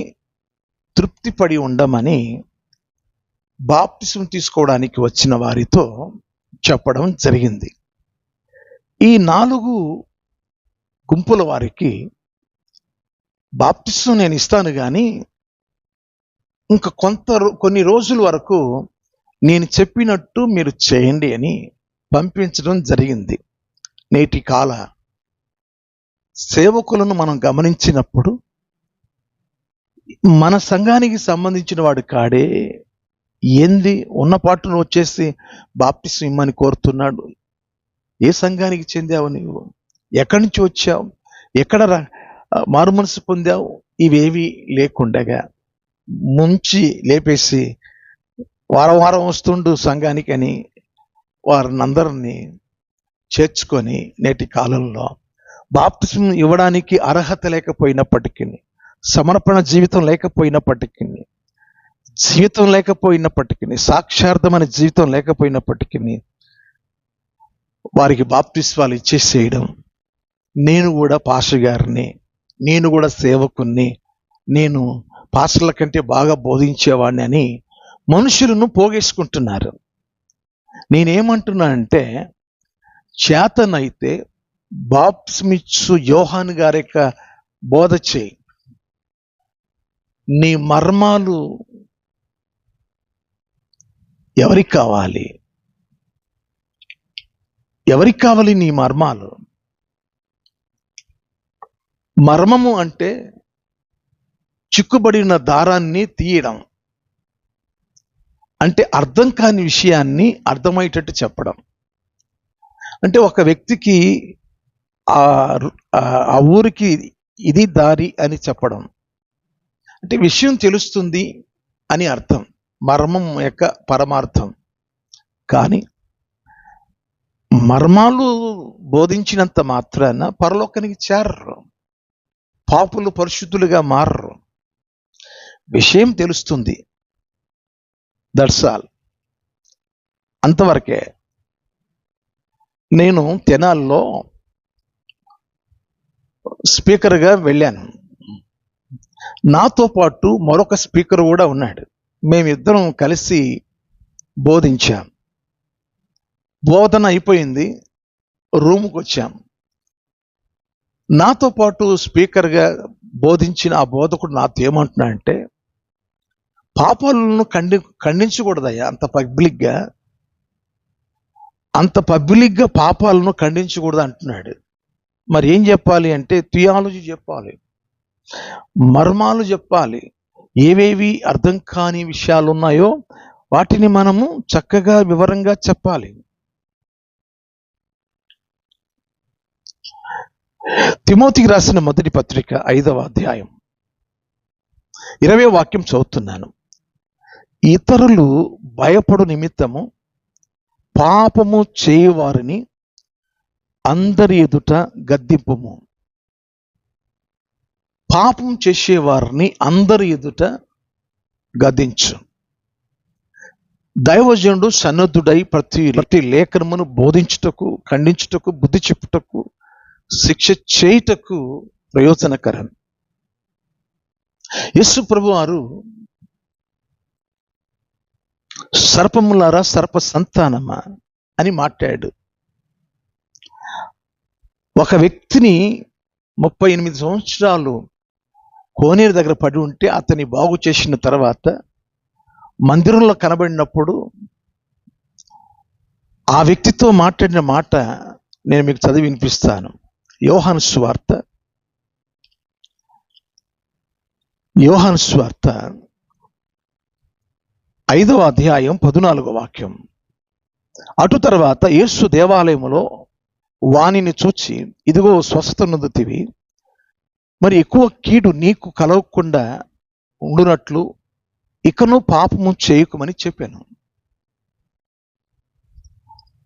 తృప్తి పడి ఉండమని బాప్తిసం తీసుకోవడానికి వచ్చిన వారితో చెప్పడం జరిగింది. ఈ 4 గుంపుల వారికి బాప్తిసం నేను ఇస్తాను, కానీ ఇంకా కొన్ని రోజుల వరకు నేను చెప్పినట్టు మీరు చేయండి అని పంపించడం జరిగింది. నేటి కాల సేవకులను మనం గమనించినప్పుడు, మన సంఘానికి సంబంధించిన వాడు కాడే ఏంది ఉన్నపాటును వచ్చేసి బాప్తిసం ఇమ్మని కోరుతున్నాడు. ఏ సంఘానికి చెందావు నీవు? ఎక్కడి నుంచి వచ్చావు? ఎక్కడ మారు మనసు పొందావు? ఇవేవి లేకుండగా ముంచి లేపేసి వారం వారం వస్తుండు సంఘానికి అని వారిని అందరినీ చేర్చుకొని నేటి కాలంలో బాప్తిసం ఇవ్వడానికి అర్హత లేకపోయినప్పటికీ, సమర్పణ జీవితం లేకపోయినప్పటికీ, సాక్షార్థమైన జీవితం లేకపోయినప్పటికీ వారికి బాప్తిస్వాలు ఇచ్చేసేయడం, నేను కూడా పాస్టర్ గారిని, నేను కూడా సేవకుణ్ణి, నేను పాస్టర్ల కంటే బాగా బోధించేవాడిని అని మనుషులను పోగేసుకుంటున్నారు. నేనేమంటున్నానంటే, చేతనైతే బాప్తిసమిచ్చు యోహాను గారి యొక్క బోధ చేయి. నీ మర్మాలు ఎవరికి కావాలి? ఎవరికి కావాలి నీ మర్మాలు? మర్మము అంటే చిక్కుబడిన దారాన్ని తీయడం, అంటే అర్థం కాని విషయాన్ని అర్థమయ్యేటట్టు చెప్పడం. అంటే ఒక వ్యక్తికి ఆ ఊరికి ఇది దారి అని చెప్పడం, అంటే విషయం తెలుస్తుంది అని అర్థం, మర్మం యొక్క పరమార్థం. కానీ మర్మాలు బోధించినంత మాత్రాన పరలోకానికి చేరరు, పాపులు పరిశుద్ధులుగా మారరు. విషయం తెలుస్తుంది, దట్స్ ఆల్, అంతవరకే. నేను తెనాల్లో స్పీకర్గా వెళ్ళాను. నాతో పాటు మరొక స్పీకర్ కూడా ఉన్నాడు. మేమిద్దరం కలిసి బోధించాం. బోధన అయిపోయింది, రూముకు వచ్చాం. నాతో పాటు స్పీకర్గా బోధించిన ఆ బోధకుడు నాతో ఏమంటున్నాడంటే, పాపాలను ఖండించకూడదయ్యా, అంత పబ్లిక్గా పాపాలను ఖండించకూడదు అంటున్నాడు. మరి ఏం చెప్పాలి అంటే, థియాలజీ చెప్పాలి, మర్మాలు చెప్పాలి, ఏవేవి అర్థం కాని విషయాలు ఉన్నాయో వాటిని మనము చక్కగా వివరంగా చెప్పాలి. తిమోతికి రాసిన మొదటి పత్రిక 5వ అధ్యాయం 20వ వాక్యం చదువుతున్నాను. ఇతరులు భయపడు నిమిత్తము పాపము చేయువారిని అందరి ఎదుట గద్దింపుము. పాపం చేసేవారిని అందరి ఎదుట గద్దించు. దైవజనుడు సన్నద్ధుడై ప్రతి లేఖనమును బోధించుటకు, ఖండించుటకు, బుద్ధి చెప్పుటకు, శిక్ష చేయుటకు ప్రయోజనకరం. యేసు ప్రభువారు సర్పములారా, సర్ప సంతానమా అని మాట్లాడాడు. ఒక వ్యక్తిని 38 సంవత్సరాలు కోనేరు దగ్గర పడి ఉంటే అతన్ని బాగు చేసిన తర్వాత మందిరంలో కనబడినప్పుడు ఆ వ్యక్తితో మాట్లాడిన మాట నేను మీకు చదివి వినిపిస్తాను. యోహాను సువార్త 5వ అధ్యాయం 14వ వాక్యం. అటు తర్వాత యేసు దేవాలయములో వానిని చూచి, ఇదిగో స్వస్థత నొందుతివి, మరి ఎక్కువ కీడు నీకు కలగకుండా ఉండునట్లు ఇకను పాపము చేయకుమని చెప్పాను.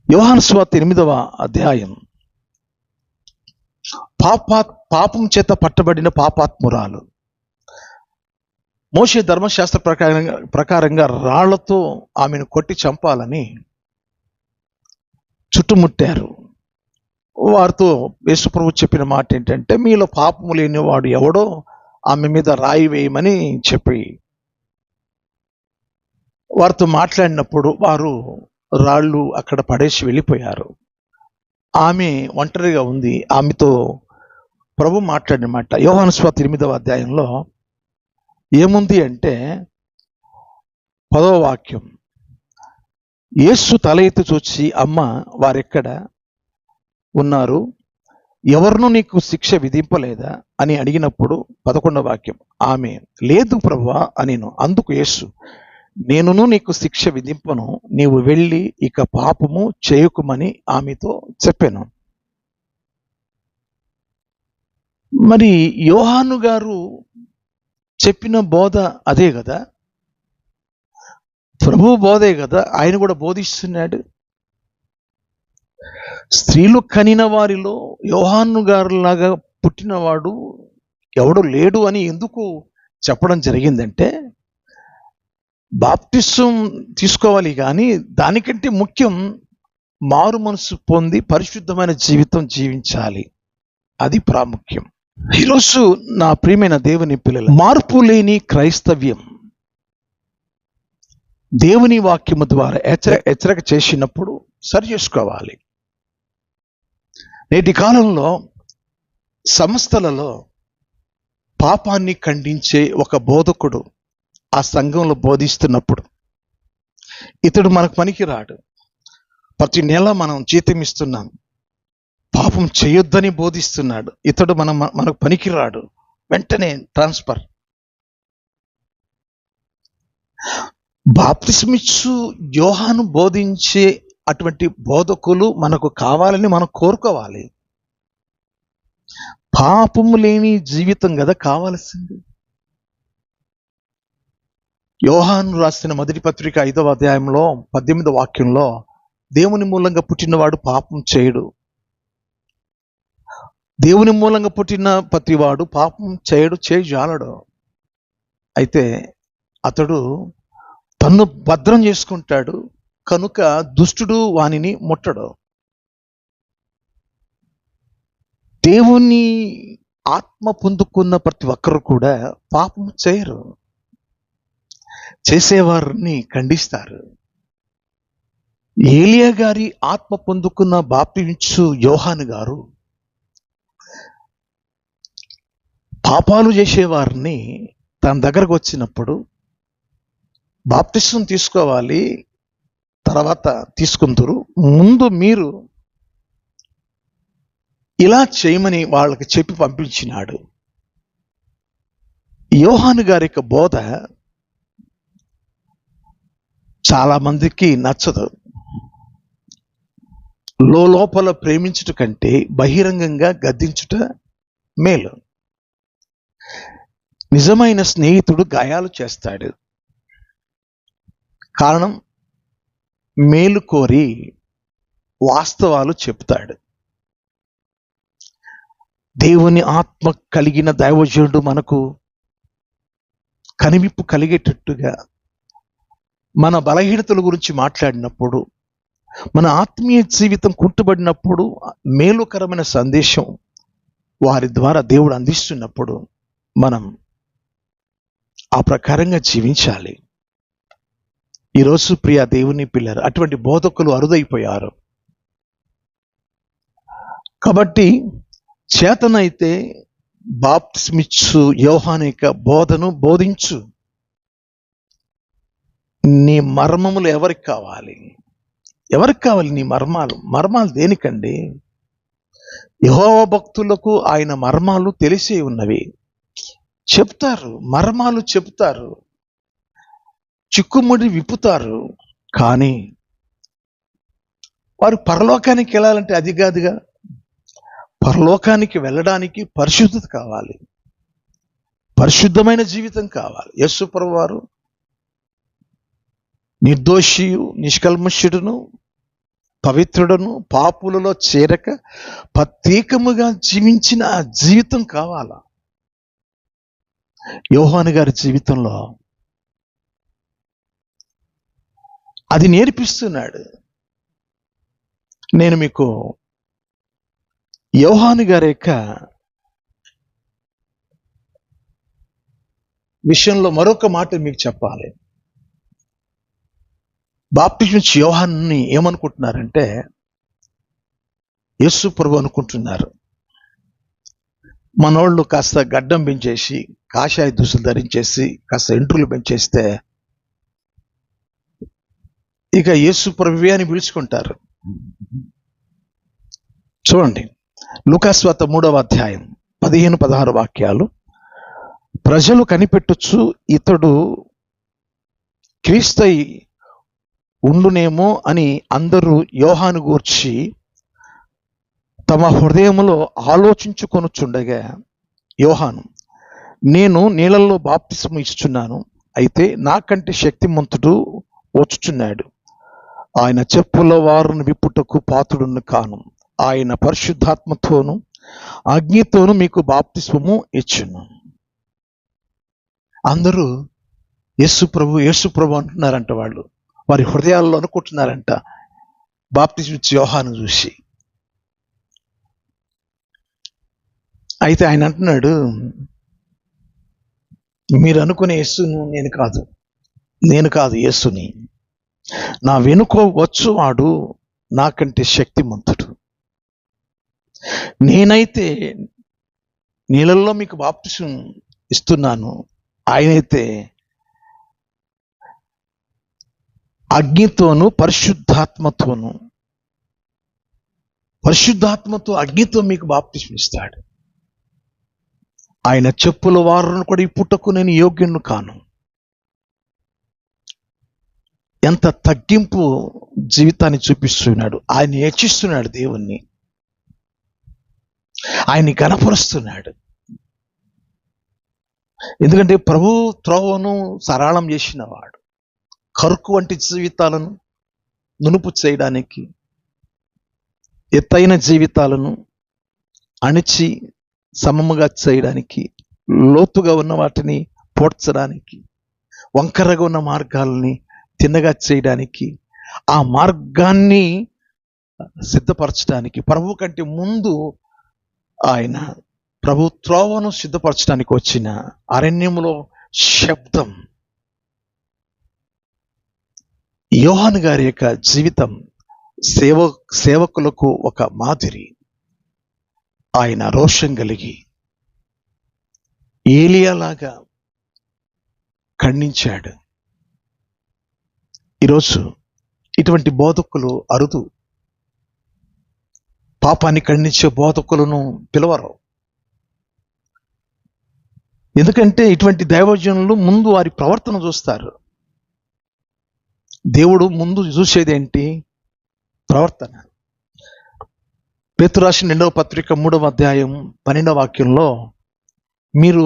యోహాను సువార్త 8వ అధ్యాయం. పాపం చేత పట్టబడిన పాపాత్మురాలు మోషే ధర్మశాస్త్ర ప్రకారంగా రాళ్లతో ఆమెను కొట్టి చంపాలని చుట్టుముట్టారు. వారితో యేసుప్రభు చెప్పిన మాట ఏంటంటే, మీలో పాపము లేని వాడు ఎవడో ఆమె మీద రాయి వేయమని చెప్పి వారితో మాట్లాడినప్పుడు వారు రాళ్ళు అక్కడ పడేసి వెళ్ళిపోయారు. ఆమె ఒంటరిగా ఉంది. ఆమెతో ప్రభు మాట్లాడిన మాట యోహాను సువార్త 8వ అధ్యాయంలో ఏముంది అంటే 10వ వాక్యం. యేసు తల ఎత్తి చూచి, అమ్మ, వారెక్కడ ఉన్నారు? ఎవరినూ నీకు శిక్ష విధింపలేదా అని అడిగినప్పుడు 11వ వాక్యం. ఆమె, లేదు ప్రభువా అనేను. అందుకు యేసు, నేనును నీకు శిక్ష విధింపను, నీవు వెళ్ళి ఇక పాపము చేయకుమని ఆమెతో చెప్పాను. మరి యోహాను గారు చెప్పిన బోధ అదే కదా, ప్రభు బోధే కదా, ఆయన కూడా బోధిస్తున్నాడు. స్త్రీలు కనిన వారిలో యోహాను గారులాగా పుట్టినవాడు ఎవడు లేడు అని ఎందుకు చెప్పడం జరిగిందంటే, బాప్టిసం తీసుకోవాలి, కానీ దానికంటే ముఖ్యం మారు మనసు పొంది పరిశుద్ధమైన జీవితం జీవించాలి. అది ప్రాముఖ్యం. ఈరోజు నా ప్రియమైన దేవుని పిల్లలు, మార్పు లేని క్రైస్తవ్యం దేవుని వాక్యము ద్వారా హెచ్చరిక చేసినప్పుడు సరి చేసుకోవాలి. నేటి కాలంలో సంస్థలలో పాపాన్ని ఖండించే ఒక బోధకుడు ఆ సంఘంలో బోధిస్తున్నప్పుడు, ఇతడు మనకు పనికిరాడు, ప్రతి నెల మనం జీతం ఇస్తున్నాం, పాపం చేయొద్దని బోధిస్తున్నాడు, ఇతడు మనకు పనికిరాడు, వెంటనే ట్రాన్స్ఫర్. బాప్తిస్మిచ్చు యోహాను బోధించే అటువంటి బోధకులు మనకు కావాలని మనం కోరుకోవాలి. పాపము లేని జీవితం కదా కావాల్సింది. యోహాను రాసిన మొదటి పత్రిక 5వ అధ్యాయంలో 18వ వాక్యంలో, దేవుని మూలంగా పుట్టినవాడు పాపం చేయడు, దేవుని మూలంగా పుట్టిన ప్రతివాడు పాపం చేయజాలడు. అయితే అతడు తన్ను భద్రం చేసుకుంటాడు కనుక దుష్టుడు వానిని ముట్టడు. దేవుని ఆత్మ పొందుకున్న ప్రతి ఒక్కరు కూడా పాపం చేయరు, చేసేవారిని ఖండిస్తారు. ఏలియా గారి ఆత్మ పొందుకున్న బాప్తిస్మిచ్చు యోహాను గారు పాపాలు చేసేవారిని తన దగ్గరకు వచ్చినప్పుడు, బాప్తిసం తీసుకోవాలి, తర్వాత తీసుకుందరు, ముందు మీరు ఇలా చేయమని వాళ్ళకి చెప్పి పంపించినాడు. యోహాను గారి యొక్క బోధ చాలా మందికి నచ్చదు. లోపల ప్రేమించుట కంటే బహిరంగంగా గద్దించుట మేలు. నిజమైన స్నేహితుడు గాయాలు చేస్తాడు, కారణం మేలు కోరి వాస్తవాలు చెప్తాడు. దేవుని ఆత్మ కలిగిన దైవజనుడు మనకు కనివిప్పు కలిగేటట్టుగా మన బలహీనతల గురించి మాట్లాడినప్పుడు, మన ఆత్మీయ జీవితం కుంటుబడినప్పుడు మేలుకరమైన సందేశం వారి ద్వారా దేవుడు అందిస్తున్నప్పుడు మనం ఆ ప్రకారంగా జీవించాలి. ఈరోజు ప్రియ దేవుని పిల్లలు, అటువంటి బోధకులు అరుదైపోయారు. కాబట్టి చేతనైతే బాప్తిస్మిచ్చు యోహాను యొక్క బోధను బోధించు. నీ మర్మములు ఎవరికి కావాలి? ఎవరికి కావాలి నీ మర్మాలు? మర్మాలు దేనికండి? యెహోవా భక్తులకు ఆయన మర్మాలు తెలిసే ఉన్నవి. చెప్తారు, మర్మాలు చెప్తారు, చిక్కుముడి విప్పుతారు. కానీ వారు పరలోకానికి వెళ్ళాలంటే అది కాదుగా. పరలోకానికి వెళ్ళడానికి పరిశుద్ధత కావాలి, పరిశుద్ధమైన జీవితం కావాలి. యేసు ప్రభువు వారు నిర్దోషియు నిష్కల్మషుడును పవిత్రుడును పాపులలో చేరక ప్రత్యేకముగా జీవించిన ఆ జీవితం కావాలా. యోహాను గారి జీవితంలో అది నేర్పిస్తున్నాడు. నేను మీకు యోహాను గారి యొక్క విషయంలో మరొక మాట మీకు చెప్పాలి. బాప్తిస్మం యోహానుని ఏమనుకుంటున్నారంటే యేసు ప్రభు అనుకుంటున్నారు. మనోళ్ళు కాస్త గడ్డం పెంచేసి కాషాయ దుస్తులు ధరించేసి కాస్త ఎంట్రులు పెంచేస్తే ఇక యేసు ప్రభువే అని పిలుచుకుంటారు. చూడండి, లూకాసు వార్త 3వ అధ్యాయం 15-16 వాక్యాలు. ప్రజలు కనిపెట్టుచు ఇతడు క్రీస్తై ఉండునేమో అని అందరూ యోహాను గూర్చి తమ హృదయములో ఆలోచించుకొనుచుండగా యోహాను, నేను నీళ్ళల్లో బాప్తిస్మం ఇస్తున్నాను, అయితే నాకంటే శక్తిమంతుడు వచ్చుచున్నాడు, ఆయన చెప్పుల వారును విప్పుటకు పాత్రుడును కాను, ఆయన పరిశుద్ధాత్మతోను అగ్నితోను మీకు బాప్తిస్మము ఇచ్చును. అందరూ యేసు ప్రభు అంటున్నారంట. వాళ్ళు వారి హృదయాల్లో అనుకుంటున్నారంట బాప్తిస్మం ఇచ్చే యోహాను చూసి. అయితే ఆయన అంటున్నాడు, మీరు అనుకునే యేసును నేను కాదు యేసుని, నా వెనుక వచ్చువాడు నాకంటే శక్తిమంతుడు. నేనైతే నీళ్ళల్లో మీకు బాప్తిస్మం ఇస్తున్నాను, ఆయనైతే అగ్నితోను పరిశుద్ధాత్మతో అగ్నితో మీకు బాప్తిస్మం ఇస్తాడు. ఆయన చెప్పుల వారును కూడా ఇప్పుటకు నేను యోగ్యును కాను. ఎంత తగ్గింపు జీవితాన్ని చూపిస్తున్నాడు. ఆయన హెచ్చిస్తున్నాడు దేవుణ్ణి, ఆయన్ని గణపరుస్తున్నాడు. ఎందుకంటే ప్రభు త్రోవను సరళం చేసిన వాడు. కరుకు వంటి జీవితాలను నునుపు చేయడానికి, ఎత్తైన జీవితాలను అణిచి సమముగా చేయడానికి, లోతుగా ఉన్న వాటిని పోడ్చడానికి, వంకరగా ఉన్న మార్గాలని తిన్నగా చేయడానికి, ఆ మార్గాన్ని సిద్ధపరచడానికి ప్రభు కంటే ముందు ఆయన ప్రభు త్రోవను సిద్ధపరచడానికి వచ్చిన అరణ్యములో శబ్దం. యోహాను గారి యొక్క జీవితం సేవకులకు ఒక మాదిరి. ఆయన రోషం కలిగి ఏలియాలాగా ఖండించాడు. ఈరోజు ఇటువంటి బోధకులు అరుదు. పాపాన్ని ఖండించే బోధకులను పిలవరు. ఎందుకంటే ఇటువంటి దైవజనులు ముందు వారి ప్రవర్తన చూస్తారు. దేవుడు ముందు చూసేది ఏంటి? ప్రవర్తన. పేతురు రాసిన 2వ పత్రిక 3వ అధ్యాయం 12వ వాక్యంలో, మీరు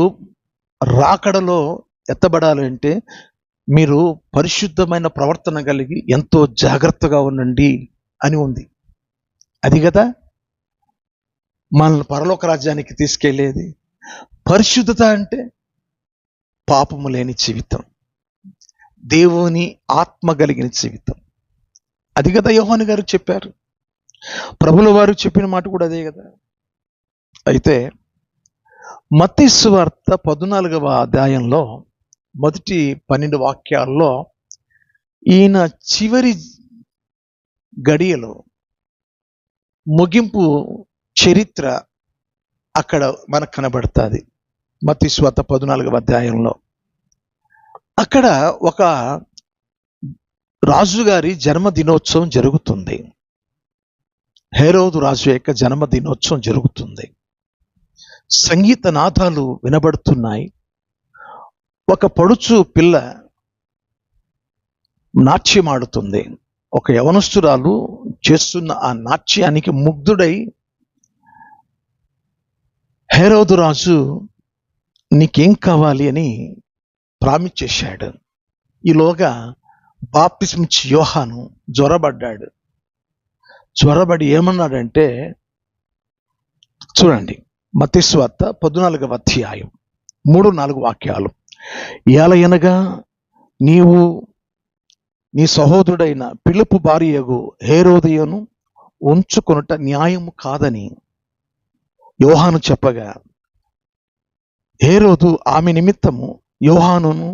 రాకడలో ఎత్తబడాలంటే మీరు పరిశుద్ధమైన ప్రవర్తన కలిగి ఎంతో జాగ్రత్తగా ఉండండి అని ఉంది. అది కదా మనల్ని పరలోక రాజ్యానికి తీసుకెళ్లేది. పరిశుద్ధత అంటే పాపము లేని జీవితం, దేవుని ఆత్మ కలిగిన జీవితం. అది కదా యోహాను గారు చెప్పారు. ప్రభుల వారు చెప్పిన మాట కూడా అదే కదా. అయితే మత్తయి సువార్త 14వ అధ్యాయంలో మొదటి 12 వాక్యాల్లో ఈయన చివరి గడియలో ముగింపు చరిత్ర అక్కడ మనకు కనబడుతుంది. మత్తయి సువార్త 14వ అధ్యాయంలో అక్కడ ఒక రాజుగారి జన్మదినోత్సవం జరుగుతుంది. హేరోదు రాజు యొక్క జన్మదినోత్సవం జరుగుతుంది. సంగీత నాదాలు వినబడుతున్నాయి. ఒక పడుచు పిల్ల నాట్యమాడుతుంది. ఒక యవనస్తురాలు చేస్తున్న ఆ నాట్యానికి ముగ్ధుడై హేరోదు రాజు నీకేం కావాలి అని ప్రామిస్ చేశాడు. ఈలోగా బాప్తిస్మిచ్చి యోహాను జ్వరబడ్డాడు. జ్వరబడి ఏమన్నాడంటే, చూడండి మత్తయి సువార్త 14వ అధ్యాయం 3-4 వాక్యాలు. ఏలయనగా నీవు నీ సహోదరుడైన ఫిలిప్పు భార్యయగు హేరోదియను ఉంచుకొనుట న్యాయము కాదని యోహాను చెప్పగా, హేరోదు ఆమె నిమిత్తము యోహానును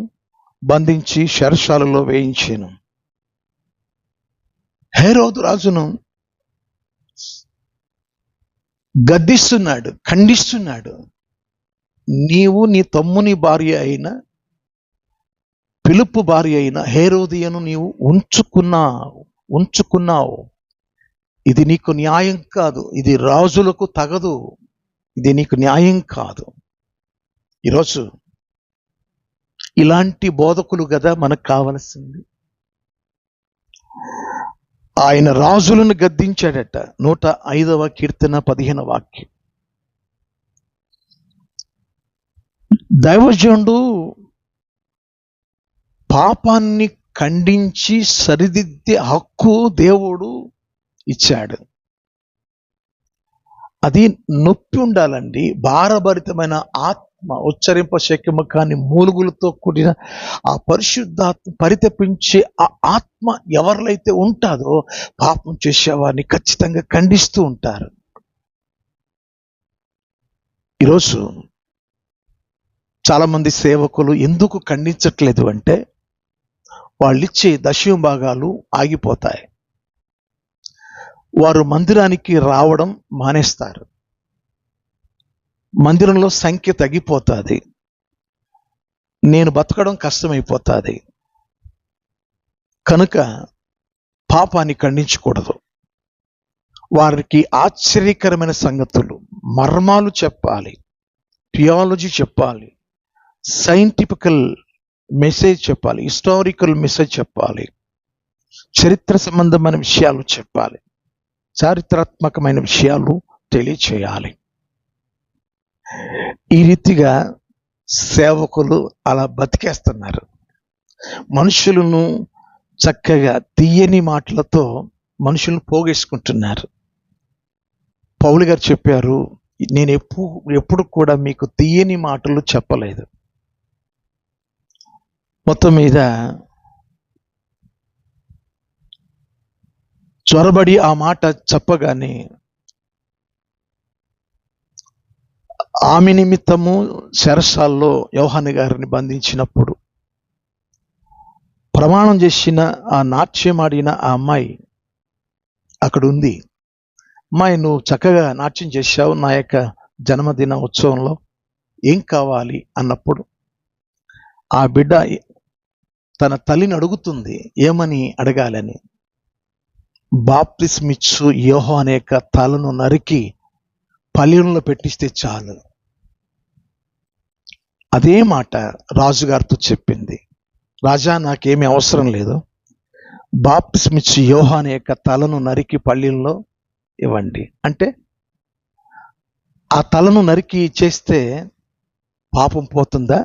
బంధించి చెరసాలలో వేయించెను. హేరోదు రాజును గద్దిస్తున్నాడు, ఖండిస్తున్నాడు. నీవు నీ తమ్ముని భార్య అయిన ఫిలిప్పు భార్య అయిన హేరోదియను నీవు ఉంచుకున్నావు. ఇది నీకు న్యాయం కాదు, ఇది రాజులకు తగదు, ఇది నీకు న్యాయం కాదు. ఈరోజు ఇలాంటి బోధకులు కదా మనకు కావలసింది. ఆయన రాజులను గద్దించాడట. 105వ కీర్తన 15వ వాక్యం. దైవజనుడు పాపాన్ని ఖండించి సరిదిద్దే హక్కు దేవుడు ఇచ్చాడు. అది నొప్పి ఉండాలండి. భారభరితమైన ఆత్మ, ఉచ్చరింప శక్యము కాని మూలుగులతో కూడిన ఆ పరిశుద్ధాత్మ పరితపించే ఆ ఆత్మ ఎవరిలైతే ఉంటారో పాపం చేసేవారిని ఖచ్చితంగా ఖండిస్తూ ఉంటారు. ఈరోజు చాలా మంది సేవకులు ఎందుకు ఖండించట్లేదు అంటే, వాళ్ళు ఇచ్చే దశమ భాగాలు ఆగిపోతాయి. వారు మందిరానికి రావడం మానేస్తారు. మందిరంలో సంఖ్య తగ్గిపోతుంది. నేను బతకడం కష్టమైపోతుంది. కనుక పాపాన్ని ఖండించకూడదు. వారికి ఆశ్చర్యకరమైన సంగతులు, మర్మాలు చెప్పాలి, థియాలజీ చెప్పాలి, సైంటిఫికల్ మెసేజ్ చెప్పాలి, హిస్టారికల్ మెసేజ్ చెప్పాలి, చరిత్ర సంబంధమైన విషయాలు చెప్పాలి, చారిత్రాత్మకమైన విషయాలు తెలియచేయాలి. ఈ రీతిగా సేవకులు అలా బతికేస్తున్నారు. మనుషులను చక్కగా తీయని మాటలతో మనుషులను పోగేసుకుంటున్నారు. పౌలు గారు చెప్పారు, నేను ఎప్పుడు కూడా మీకు తీయని మాటలు చెప్పలేదు. మొత్తం మీద జ్వరబడి ఆ మాట చెప్పగానే ఆమె నిమిత్తము చెరసాల్లో యోహాను గారిని బంధించినప్పుడు ప్రమాణం చేసిన ఆ నాట్యమాడిన ఆ అమ్మాయి అక్కడ ఉంది. అమ్మాయి, నువ్వు చక్కగా నాట్యం చేశావు నా యొక్క జన్మదిన ఉత్సవంలో, ఏం కావాలి అన్నప్పుడు ఆ బిడ్డ తన తల్లిని అడుగుతుంది ఏమని అడగాలని. బాప్తిస్మిచ్చు యోహాను యొక్క తలను నరికి పళ్ళెంలో పెట్టిస్తే చాలు. అదే మాట రాజుగారితో చెప్పింది. రాజా, నాకేమీ అవసరం లేదు, బాప్తిస్మిచ్చు యోహాను యొక్క తలను నరికి పళ్ళెంలో ఇవ్వండి. అంటే ఆ తలను నరికి ఇచ్చేస్తే పాపం పోతుందా?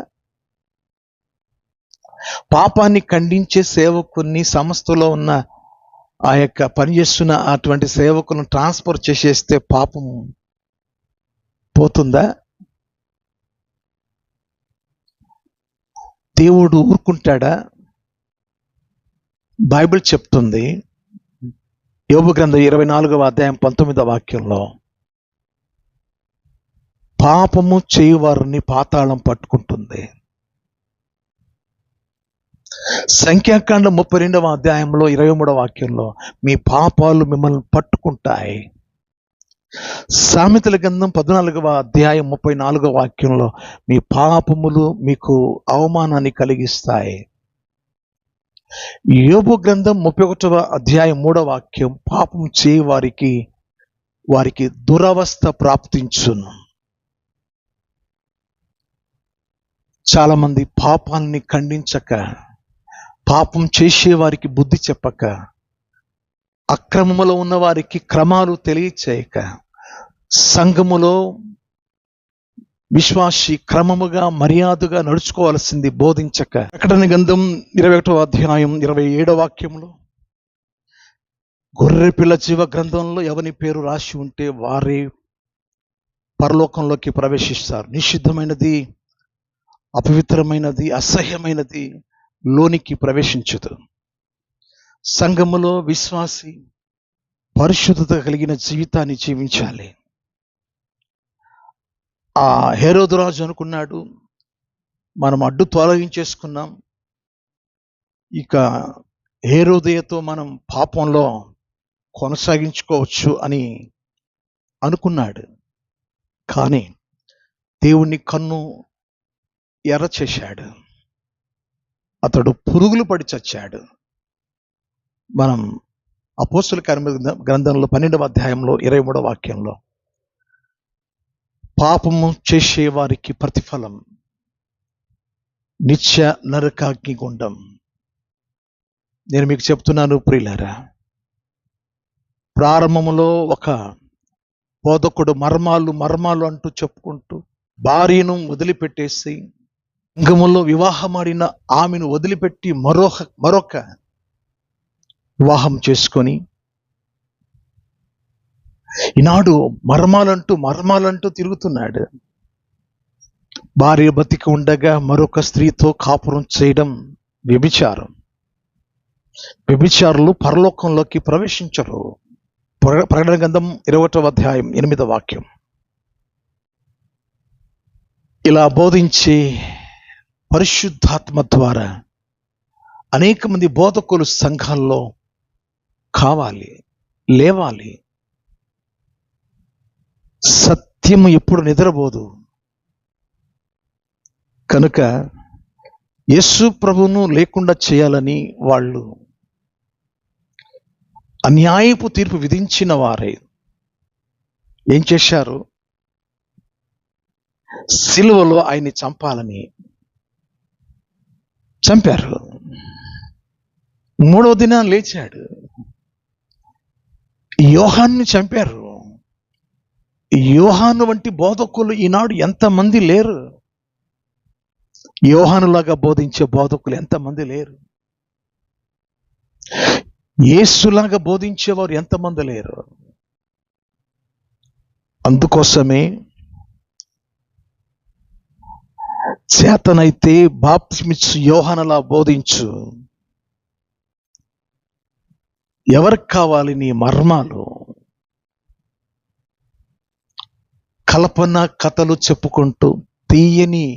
పాపాన్ని ఖండించే సేవకుని, సంస్థలో ఉన్న ఆ యొక్క పనిచేస్తున్న అటువంటి సేవకులను ట్రాన్స్ఫర్ చేసేస్తే పాపం పోతుందా? దేవుడు ఊరుకుంటాడా? బైబిల్ చెప్తుంది, యోబు గ్రంథం 24వ అధ్యాయం 19వ వాక్యంలో, పాపము చేయువారిని పాతాళం పట్టుకుంటుంది. సంఖ్యాకాండం 32వ అధ్యాయంలో 23వ వాక్యంలో, మీ పాపాలు మిమ్మల్ని పట్టుకుంటాయి. సామెతల గ్రంథం 14వ అధ్యాయం 34వ వాక్యంలో మీ పాపములు మీకు అవమానాన్ని కలిగిస్తాయి. యోబు గ్రంథం 31వ అధ్యాయం 3వ వాక్యం పాపం చేయి వారికి దురవస్థ ప్రాప్తించును. చాలా మంది పాపాన్ని ఖండించక, పాపం చేసే వారికి బుద్ధి చెప్పక, అక్రమములో ఉన్న వారికి క్రమాలు తెలియచేయక, సంఘములో విశ్వాసి క్రమముగా మర్యాదగా నడుచుకోవాల్సింది బోధించక, ప్రకటన గ్రంథం 21వ అధ్యాయం 27వ వాక్యంలో గొర్రెపిల్ల జీవ గ్రంథంలో ఎవని పేరు రాసి ఉంటే వారే పరలోకంలోకి ప్రవేశిస్తారు. నిషిద్ధమైనది, అపవిత్రమైనది, అసహ్యమైనది లోనికి ప్రవేశించదు. సంఘములో విశ్వాసి పరిశుద్ధత కలిగిన జీవితాన్ని జీవించాలి. ఆ హేరోదు రాజు అనుకున్నాడు, మనం అడ్డు తొలగించేసుకున్నాం, ఇక హేరోదేయతో మనం పాపంలో కొనసాగించుకోవచ్చు అని అనుకున్నాడు. కానీ దేవుని కన్ను ఎర్ర చేశాడు. అతడు పురుగులు పడి చచ్చాడు. మనం అపోస్తుల కార్యముల గ్రంథంలో 12వ అధ్యాయంలో 23వ వాక్యంలో పాపము చేసే వారికి ప్రతిఫలం నిత్య నరకాగ్నిగుండం. నేను మీకు చెప్తున్నాను ప్రియులారా, ప్రారంభంలో ఒక బోధకుడు మర్మాలు అంటూ చెప్పుకుంటూ భార్యను వదిలిపెట్టేసి సంఘములో వివాహమాడిన ఆమెను వదిలిపెట్టి మరొక వివాహం చేసుకొని ఈనాడు మర్మాలంటూ తిరుగుతున్నాడు. భార్య బతికి ఉండగా మరొక స్త్రీతో కాపురం చేయడం వ్యభిచారం. వ్యభిచారులు పరలోకంలోకి ప్రవేశించరు. ప్రకటన గ్రంథం 21వ అధ్యాయం 8వ వాక్యం. ఇలా బోధించే పరిశుద్ధాత్మ ద్వారా అనేక మంది బోధకులు సంఘాల్లో కావాలి, లేవాలి. సత్యము ఎప్పుడు నిద్రపోదు. కనుక యేసు ప్రభువును లేకుండా చేయాలని వాళ్ళు అన్యాయపు తీర్పు విధించిన వారే ఏం చేశారు? సిలువలో ఆయన్ని చంపాలని చంపారు. 3వ దినాన లేచాడు. యోహాన్ని చంపారు. యోహాను వంటి బోధకులు ఈనాడు ఎంతమంది లేరు? యోహానులాగా బోధించే బోధకులు ఎంతమంది లేరు? యేసులాగా బోధించేవారు ఎంతమంది లేరు? అందుకోసమే చేతనైతే బాప్తిస్మిచ్చు యోహానులా బోధించు. ఎవరికి కావాలి నీ మర్మాలు? కల్పన కథలు చెప్పుకుంటూ, తీయని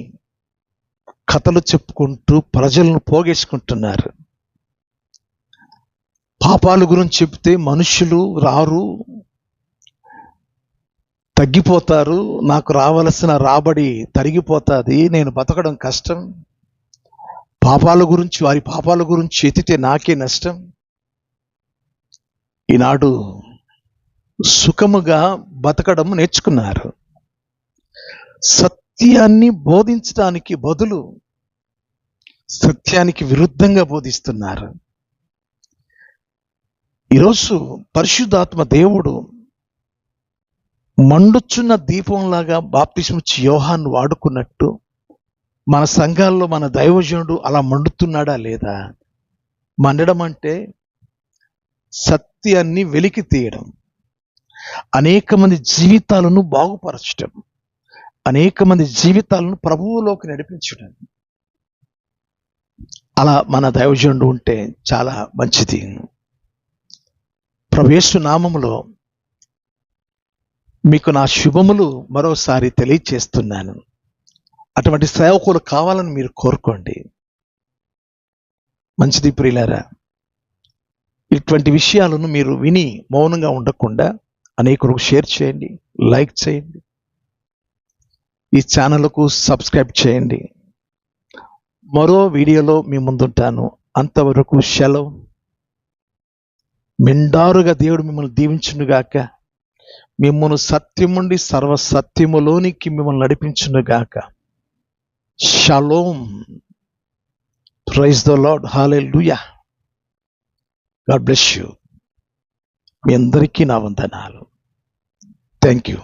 కథలు చెప్పుకుంటూ ప్రజలను పోగేసుకుంటున్నారు. పాపాల గురించి చెప్తే మనుషులు రారు, తగ్గిపోతారు. నాకు రావలసిన రాబడి తరిగిపోతుంది, నేను బతకడం కష్టం. వారి పాపాల గురించి ఎత్తితే నాకే నష్టం. ఈనాడు సుఖముగా బతకడం నేర్చుకున్నారు. సత్యాన్ని బోధించడానికి బదులు సత్యానికి విరుద్ధంగా బోధిస్తున్నారు. ఈరోజు పరిశుద్ధాత్మ దేవుడు మండుచున్న దీపంలాగా బాప్తిస్మిచ్చు యోహాను వాడుకున్నట్టు మన సంఘాల్లో మన దైవజనుడు అలా మండుతున్నాడా లేదా? మండడం అంటే సత్యాన్ని వెలికి తీయడం, అనేక మంది జీవితాలను బాగుపరచడం, అనేక మంది జీవితాలను ప్రభువులోకి నడిపించడం. అలా మన దైవజనుడు ఉంటే చాలా మంచిది. ప్రభు యేసు నామములో మీకు నా శుభములు మరోసారి తెలియచేస్తున్నాను. అటువంటి సేవకులు కావాలని మీరు కోరుకోండి. మంచిది ప్రియులారా, ఇటువంటి విషయాలను మీరు విని మౌనంగా ఉండకుండా అనేకులకు షేర్ చేయండి, లైక్ చేయండి, ఈ ఛానల్కు సబ్స్క్రైబ్ చేయండి. మరో వీడియోలో మీ ముందుంటాను. అంతవరకు సెలవు. మెండారుగా దేవుడు మిమ్మల్ని దీవించునుగాక, మిమ్మల్ని సత్యం నుండి సర్వసత్యములోనికి మిమ్మల్ని నడిపించునుగాక. షలోమ్. Praise the Lord. Hallelujah. God bless you. మీ అందరికీ నా వందనాలు. Thank you.